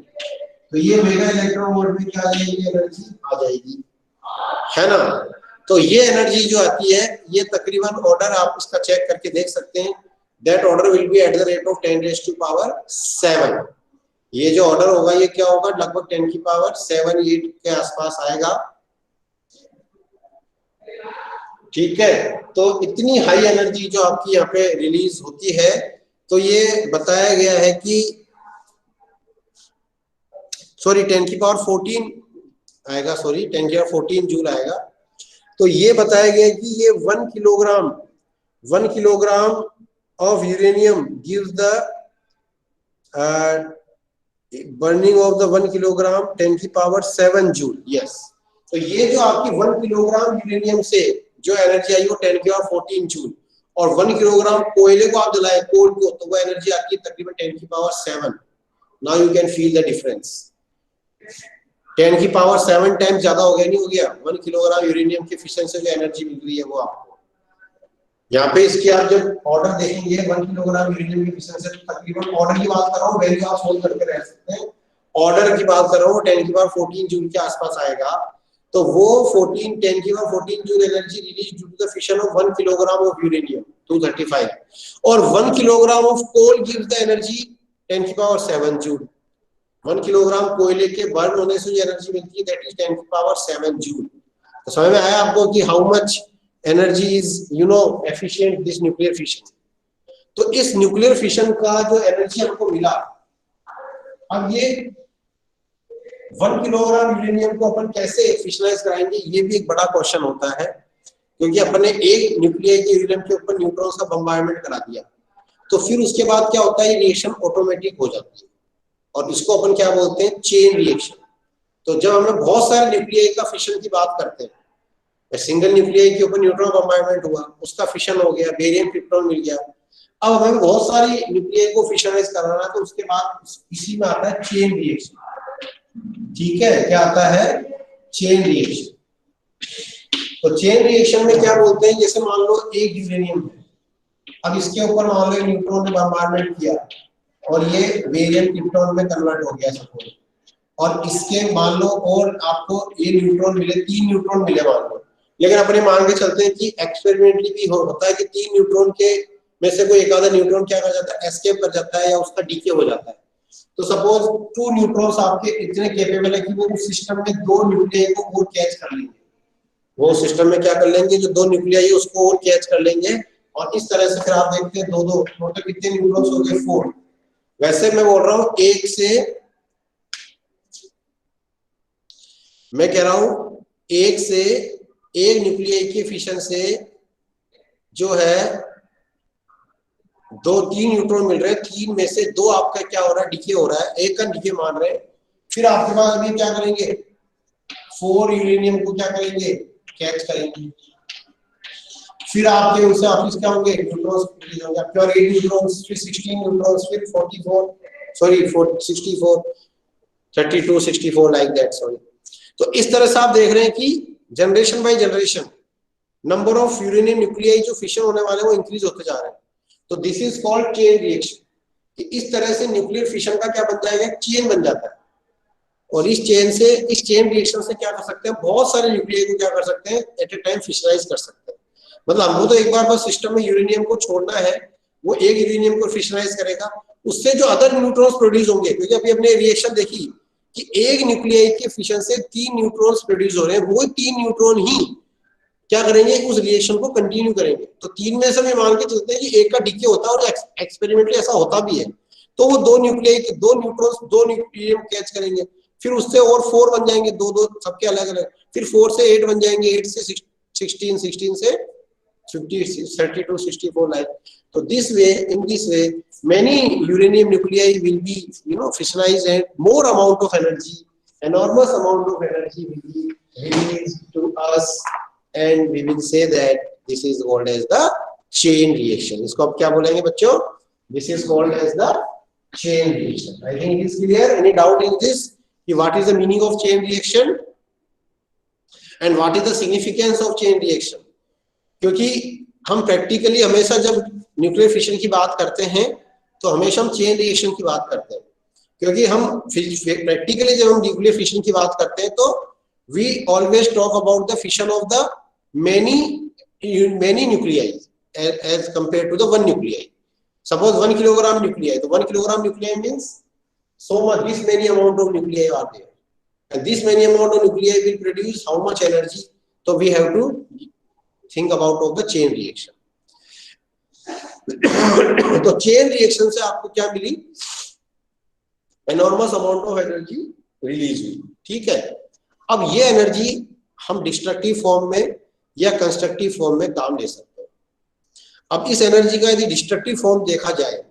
तो ये मेगा इलेक्ट्रॉन वोल्ट में क्या आ जाएगी, एनर्जी आ जाएगी, है ना। तो ये एनर्जी जो आती है ये तकरीबन ऑर्डर आप इसका चेक करके देख सकते हैं, that order will be at the rate of 10⁻⁷। ये जो ऑर्डर होगा ये क्या होगा, लगभग 10⁻⁷ 8 के आसपास आएगा, ठीक है। तो इतनी हाई एनर्जी जो आपकी यहाँ पे रिलीज होती है, तो ये बताया गया है कि सॉरी 10⁻14 आएगा, सॉरी 10⁻14 जूल आएगा। तो ये बताया गया कि ये 1 kilogram of uranium gives the burning of the 1 kilogram 10⁻⁷ joule, yes. तो ये जो आपकी 1 किलोग्राम यूरेनियम से जो एनर्जी आई वो 10⁻14 जूल, और 1 किलोग्राम कोयले को आप जलाए कोल को, तो वो एनर्जी आती है तकरीबन 10⁻⁷। Now you can feel the difference, 10⁻⁷ time ज्यादा हो गया, नहीं हो गया। 1 किलोग्राम यूरेनियम के फिशन से जो एनर्जी मिल रही है वो आपको यहाँ पे इसकी आप जब ऑर्डर देखेंगे 1 किलोग्राम यूरेनियम के फिशन से, तकरीबन ऑर्डर की बात कर रहा हूँ, वैल्यू आप सोल्व करके रह सकते हैं, ऑर्डर की बात कर रहा हूँ 10⁻14 जूल के आसपास आएगा। तो वो 10⁻14 joule energy release due to the fission of 1 kilogram of uranium 235, और 1 kilogram of coal gives the energy 10⁻⁷ joule. 1 kilogram कोयले के बर्न होने से जो एनर्जी मिलती है दैट इज 10⁻⁷ जूल। तो समझ में आया आपको कि how much energy is efficient this nuclear fission. तो इस न्यूक्लियर फिशन का जो एनर्जी हमको मिला, अब ये 1 किलोग्राम यूरेनियम को अपन कैसे फिशनलाइज कराएंगे, ये भी एक बड़ा क्वेश्चन होता है, क्योंकि अपन ने एक न्यूक्लियर के यूरेनियम के ऊपर न्यूट्रॉन्स का बम्बार्डमेंट करा दिया, तो फिर उसके बाद क्या होता है, रिएक्शन ऑटोमेटिक हो जाती है, और इसको अपन क्या बोलते हैं, चेन रिएक्शन। तो जब हमें बहुत सारे न्यूक्लियर का फिशन की बात करते हैं, सिंगल न्यूक्लियर के ऊपर न्यूट्रॉन बम्बार्डमेंट हुआ, उसका फिशन हो गया, बेरियम क्रिप्टॉन मिल गया, अब हमें बहुत सारी न्यूक्लियर को फिशनाइज कराना है, तो उसके बाद इसी में आता है चेन रिएक्शन, ठीक है। क्या आता है, चेन रिएक्शन। तो चेन रिएक्शन में क्या बोलते हैं, जैसे मान लो एक यूरेनियम है, अब इसके ऊपर मान लो न्यूट्रॉन ने बम्बार्डमेंट किया और ये बेरियम क्रिप्टॉन में कन्वर्ट हो गया सपोज, और इसके मान लो और आपको ये न्यूट्रॉन मिले, 3 न्यूट्रॉन मिले मान लो, लेकिन अपने मान के चलते हैं कि एक्सपेरिमेंटली भी होता है कि 3 न्यूट्रॉन के में से कोई एक आधा न्यूट्रॉन क्या कर जाता है, एस्केप कर जाता है या उसका डीके हो जाता है। तो सपोज 2 न्यूट्रॉन्स आपके इतने कैपेबल है कि वो उस सिस्टम में 2 न्यूक्लियाई को और कैच कर लेंगे, वो सिस्टम में क्या कर लेंगे, जो 2 न्यूक्लियाई है उसको और कैच कर लेंगे, और इस तरह से फिर आप देखते हैं 2 टोटल कितने न्यूट्रॉन्स हो गए, 4। वैसे मैं बोल रहा हूँ मैं कह रहा हूं एक से एक न्यूक्लियाई के फिशन से जो है 2-3 न्यूट्रॉन मिल रहे हैं, 3 में से 2 आपका क्या हो रहा है, डीके हो रहा है, एक का डीके मान रहे हैं, फिर आपके पास अभी क्या करेंगे, 4 यूरेनियम को क्या करेंगे, कैच करेंगे, फिर आपके उनसे वापस क्या होंगे, न्यूट्रॉन्स रिलीज होंगे, आपके और 8 न्यूट्रॉन्स, फिर 16 न्यूट्रॉन्स, फिर 44 सॉरी 64 32 64 लाइक दैट, सॉरी। तो इस तरह से आप देख रहे हैं कि generation by generation number of uranium nuclei जो फिशन होने वाले हैं वो इंक्रीज होते जा रहे हैं। तो this is called chain reaction. इस तरह से न्यूक्लियर फिशन का क्या बन जाएगा, चेन बन जाता है, और इस चेन रिएक्शन से क्या कर सकते हैं, बहुत सारे न्यूक्लियाई को क्या कर सकते हैं, एट ए टाइम फिशनाइज कर सकते हैं। मतलब हमको तो एक बार बस सिस्टम में यूरेनियम को छोड़ना है, वो एक यूरेनियम को फिशनाइज करेगा, उससे जो अदर न्यूट्रॉन्स प्रोड्यूस होंगे, क्योंकि अभी हमने रिएक्शन देखी कि एक न्यूक्लियाई के फिशन से 3 न्यूट्रॉन्स प्रोड्यूस हो रहे हैं, वो 3 न्यूट्रॉन ही क्या करेंगे, उस रिएक्शन को कंटिन्यू करेंगे। तो 3 में से भी मान के चलते हैं कि एक का डीके होता है, और एक्सपेरिमेंटली ऐसा होता भी है, तो वो 2 न्यूक्लियाई के 2 न्यूट्रॉन्स 2 न्यूक्लियम कैच करेंगे, फिर उससे और 4 बन जाएंगे, 2 सबके अलग अलग, फिर 4 से 8 बन जाएंगे, 8 से 16 16 से 50 32 64 लाइक। तो this way, in this way many uranium nuclei will be fissionized, and more amount of energy, enormous amount of energy will be released to us, and we will say that this is called as the chain reaction. इसको आप क्या बोलेंगे बच्चों, this is called as the chain reaction. I think it is clear. Any doubt in this, what is the meaning of chain reaction and what is the significance of chain reaction? क्योंकि हम practically हमेशा जब nuclear fission की बात करते हैं तो हमेशा हम चेन रिएक्शन की बात करते हैं, क्योंकि हम प्रैक्टिकली जब हम न्यूक्लियर फिशन की बात करते हैं तो we always talk about the fission of the many nuclei as compare to the one nuclei. Suppose 1 kilogram nuclei, so 1 kilogram nuclei means so much, this many amount of nuclei are there, and this many amount of nuclei will produce how much energy. So we have to think about of the chain reaction. तो chain reaction से आपको क्या मिली? enormous amount of energy release हुई. ठीक है, अब ये energy हम डिस्ट्रक्टिव फॉर्म में या कंस्ट्रक्टिव फॉर्म में काम ले सकते हैं. अब इस एनर्जी का यदि डिस्ट्रक्टिव फॉर्म देखा जाए,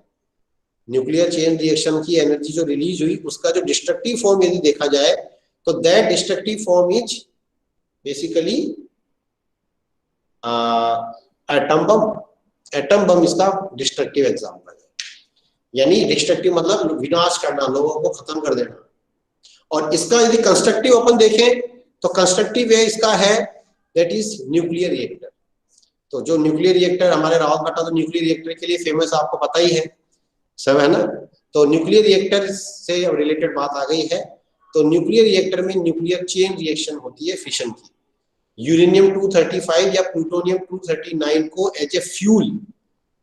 न्यूक्लियर चेन रिएक्शन की एनर्जी जो रिलीज हुई उसका जो डिस्ट्रक्टिव फॉर्म यदि देखा जाए तो that destructive form is basically atom bomb. Atom bomb इसका डिस्ट्रक्टिव एग्जांपल है. यानी डिस्ट्रक्टिव मतलब विनाश करना, लोगों को खत्म कर देना. और इसका यदि कंस्ट्रक्टिव अपन देखें तो कंस्ट्रक्टिव है इसका है दैट इज न्यूक्लियर रिएक्टर. तो जो न्यूक्लियर रिएक्टर हमारे रावतभाटा तो न्यूक्लियर रिएक्टर के लिए फेमस, आपको पता ही है सब, है ना. तो न्यूक्लियर रिएक्टर से रिलेटेड बात आ गई है. तो न्यूक्लियर रिएक्टर में न्यूक्लियर चेन रिएक्शन होती है फिशन की. यूरेनियम 235 या प्लूटोनियम 239 को एज ए फ्यूल,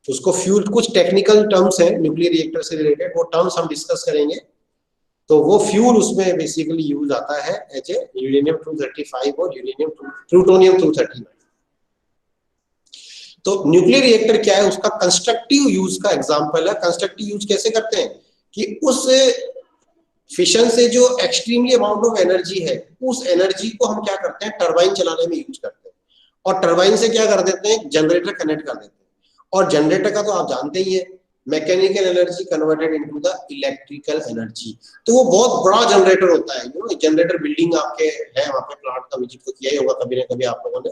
उसको फ्यूल, कुछ टेक्निकल टर्म्स हैं न्यूक्लियर रिएक्टर से रिलेटेड, वो टर्म्स हम डिस्कस करेंगे. तो वो फ्यूल उसमें बेसिकली यूज आता है एज ए यूरेनियम 235 और यूरेनियम प्लूटोनियम 239. तो न्यूक्लियर रिएक्टर क्या है, उसका कंस्ट्रक्टिव यूज का एग्जांपल है. कंस्ट्रक्टिव यूज कैसे करते हैं कि उस फिशन से जो एक्सट्रीमली अमाउंट ऑफ एनर्जी है, उस एनर्जी को हम क्या करते हैं, टरबाइन चलाने में यूज करते हैं. और टरबाइन से क्या कर देते हैं, जनरेटर कनेक्ट कर देते हैं. और जनरेटर का तो आप जानते ही है, mechanical energy converted into the electrical energy. तो वो बहुत बड़ा जनरेटर होता है. जनरेटर बिल्डिंग आपके है वहाँ पे, प्लांट का विजिट तो किया ही होगा कभी ना कभी आप लोगों ने.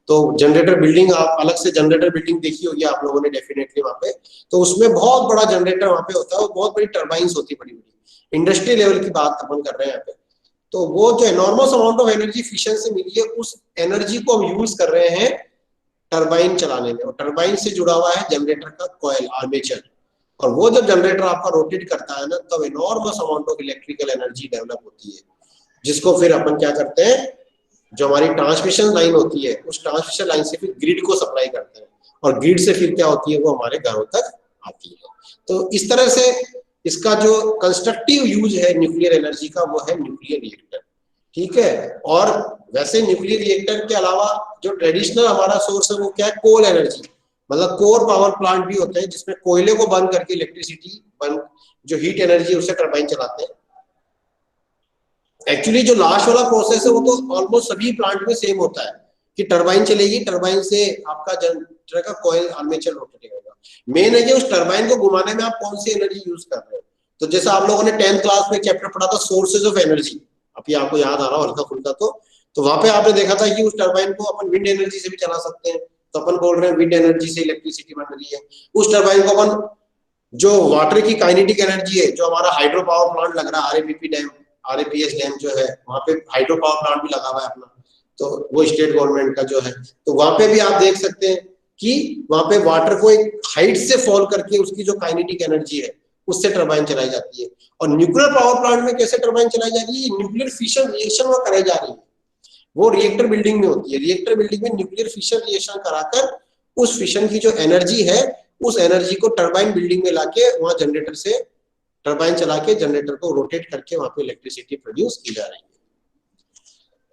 तो जनरेटर बिल्डिंग, आप अलग से जनरेटर बिल्डिंग देखी होगी आप लोगों ने डेफिनेटली वहाँ पे. तो उसमें बहुत बड़ा जनरेटर वहाँ पे होता है, वो बहुत बड़ी टर्बाइंस होती है, बड़ी बड़ी इंडस्ट्री लेवल की बात अपन कर रहे हैं यहाँ पे. तो वो जो enormous amount of energy fission से मिली है, उस एनर्जी को हम यूज कर रहे हैं टरबाइन चलाने में. और टरबाइन से जुड़ा हुआ है जनरेटर का कॉइल, आर्मेचर. और वो जब जनरेटर आपका रोटेट करता है ना, तब enormous amount of electrical energy develop होती है, जिसको फिर अपन क्या करते हैं, जो हमारी ट्रांसमिशन लाइन होती है, उस ट्रांसमिशन लाइन से फिर ग्रिड को सप्लाई करते हैं. और ग्रिड से फिर क्या होती है, वो हमारे घरों तक आती है. तो इस तरह से इसका जो कंस्ट्रक्टिव यूज है न्यूक्लियर एनर्जी का, वो है न्यूक्लियर रिएक्टर. ठीक है. और वैसे न्यूक्लियर रिएक्टर के अलावा जो ट्रेडिशनल हमारा सोर्स है वो क्या है, कोल एनर्जी. मतलब कोर पावर प्लांट भी होते हैं जिसमें कोयले को बंद करके इलेक्ट्रिसिटी जो हीट एनर्जी है उससे टरबाइन चलाते हैं. एक्चुअली जो लास्ट वाला प्रोसेस है वो तो ऑलमोस्ट सभी प्लांट में सेम होता है कि टरबाइन चलेगी, टरबाइन से आपका जनरेटर का कॉइल आर्मेचर रोटेट होगा. मेन है कि उस टरबाइन को घुमाने में आप कौन सी एनर्जी यूज कर रहे हो. तो जैसा आप लोगों ने 10th क्लास में चैप्टर पढ़ा था सोर्सेज ऑफ एनर्जी, अभी आपको याद आ रहा हो हल्का फुल्का, तो वहां पे आपने देखा था कि उस टरबाइन को अपन विंड एनर्जी से भी चला सकते हैं. तो अपन बोल रहे हैं विंड एनर्जी से इलेक्ट्रिसिटी बन रही है. उस टरबाइन को अपन जो वाटर की काइनेटिक एनर्जी है, जो हमारा हाइड्रो पावर प्लांट लग रहा है, आरएपीपी डैम, आरएपीएस डैम जो है, वहां पे हाइड्रो पावर प्लांट भी लगा हुआ है अपना, तो वो स्टेट गवर्नमेंट का जो है. तो वहां पे भी आप देख सकते हैं कि वहां पे वाटर को एक हाइट से फॉल करके उसकी जो काइनेटिक एनर्जी है उससे टरबाइन चलाई जाती है. और न्यूक्लियर पावर प्लांट में कैसे टरबाइन चलाई जा रही है, न्यूक्लियर फिशन रिएक्शन वहां कराई जा रही है. वो रिएक्टर बिल्डिंग में होती है. रिएक्टर बिल्डिंग में न्यूक्लियर फिशन रिएक्शन कराकर उस फिशन की जो एनर्जी है, उस एनर्जी को टरबाइन बिल्डिंग में लाके वहां जनरेटर से टरबाइन चला के जनरेटर को रोटेट करके वहां पे इलेक्ट्रिसिटी प्रोड्यूस की जा रही है.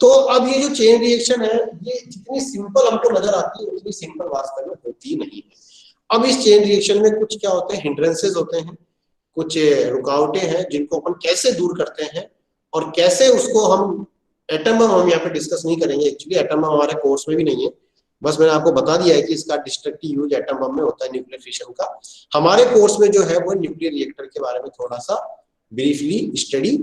तो अब ये जो चेन रिएक्शन है, ये जितनी सिंपल हमको नजर आती है उतनी सिंपल वास्तव में होती नहीं है. अब इस चेन रिएक्शन में कुछ क्या होते हैं, हिंड्रेंसेस होते हैं, कुछ रुकावटें हैं जिनको अपन कैसे दूर करते हैं और कैसे उसको हम, एटम बम हम यहाँ पे डिस्कस नहीं करेंगे. एक्चुअली एटम बम हमारे कोर्स में भी नहीं है, बस मैंने आपको बता दिया है कि इसका डिस्ट्रक्टिव यूज एटम बम में होता है न्यूक्लियर फिशन का. हमारे कोर्स में जो है वो न्यूक्लियर रिएक्टर के बारे में थोड़ा सा ब्रीफली स्टडी.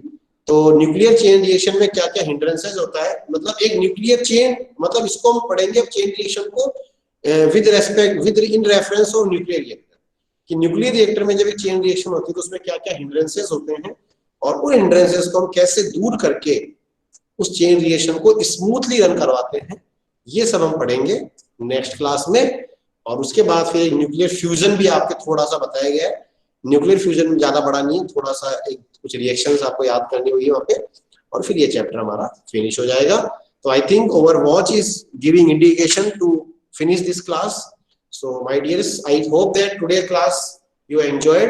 तो न्यूक्लियर चेन रिएक्शन में क्या क्या हिंड्रेंसेस होता है, मतलब एक न्यूक्लियर चेन, मतलब इसको हम पढ़ेंगे अब चेन रिएक्शन को with in reference of nuclear reactor, कि न्यूक्लियर रिएक्टर में जब एक चेन रिएक्शन होती है तो उसमें क्या क्या हिंड्रेंसेस होते हैं और उन हिंड्रेंसेस को हम कैसे दूर करके उस चेन रिएक्शन को स्मूथली रन करवाते हैं, ये सब हम पढ़ेंगे नेक्स्ट क्लास में. और उसके बाद फिर न्यूक्लियर फ्यूजन भी आपके थोड़ा सा बताया गया है न्यूक्लियर फ्यूजन में ज्यादा बड़ा नहीं है, थोड़ा सा एक कुछ रिएक्शंस आपको याद करनी होगी वहाँ पे, और फिर ये चैप्टर हमारा फिनिश हो जाएगा। तो I think overwatch is giving indication to finish this class. So my dears, I hope that today class you enjoyed.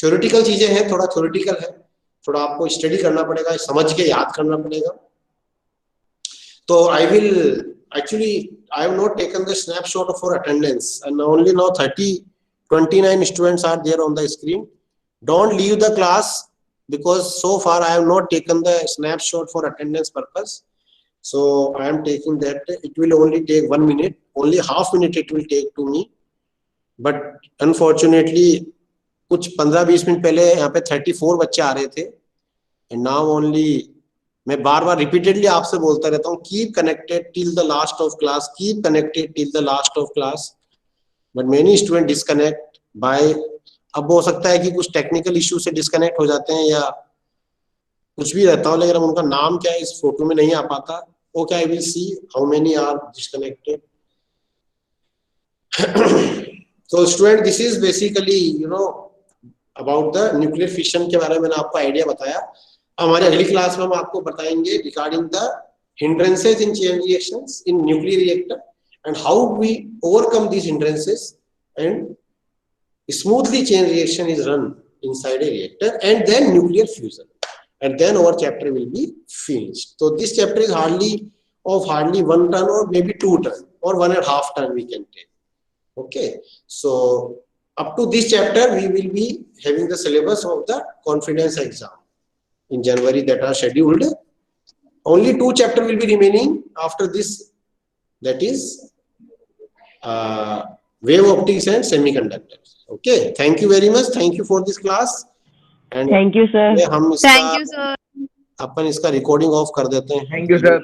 Theoretical चीजें हैं, थोड़ा थ्योरेटिकल है, थोड़ा आपको स्टडी करना पड़ेगा, समझ के याद करना पड़ेगा। तो I will actually I have not taken the snapshot for attendance, and only now 29 students are there on the screen. Don't leave the class because so far I have not taken the snapshot for attendance purpose. So I am taking that. It will only take 1 minute, only half minute it will take to me. But unfortunately कुछ 15-20 minute पहले यहाँ पे 34 बच्चे आ रहे थे, and now only मैं बार बार repeatedly आपसे बोलता रहता हूँ, keep connected till the last of class, keep connected till the last of class, but many student disconnect bye, अब हो सकता है कि कुछ टेक्निकल इश्यू से डिस्कनेक्ट हो जाते हैं या कुछ भी रहता हो, लेकिन अब उनका नाम क्या है इस फोटो में नहीं आ पाता। Okay, I will see how many are disconnected. तो student, this is basically about the nuclear fission के बारे में मैंने आपको आइडिया बताया। हमारे अगली क्लास में हम आपको बताएंगे regarding the hindrances in chain reactions in nuclear reactor and how we overcome these hindrances and smoothly chain reaction is run inside a reactor, and then nuclear fusion, and then our chapter will be finished. So this chapter is hardly 1 ton or maybe 2 ton or 1.5 ton we can take. Okay, so up to this chapter we will be having the syllabus of the confidence exam in January that are scheduled. Only 2 chapters will be remaining after this, that is wave optics and semiconductors. Okay, thank you very much, thank you for this class, and
Thank you, sir.
हम इसका अपन इसका recording of कर देते हैं।
Thank you, sir.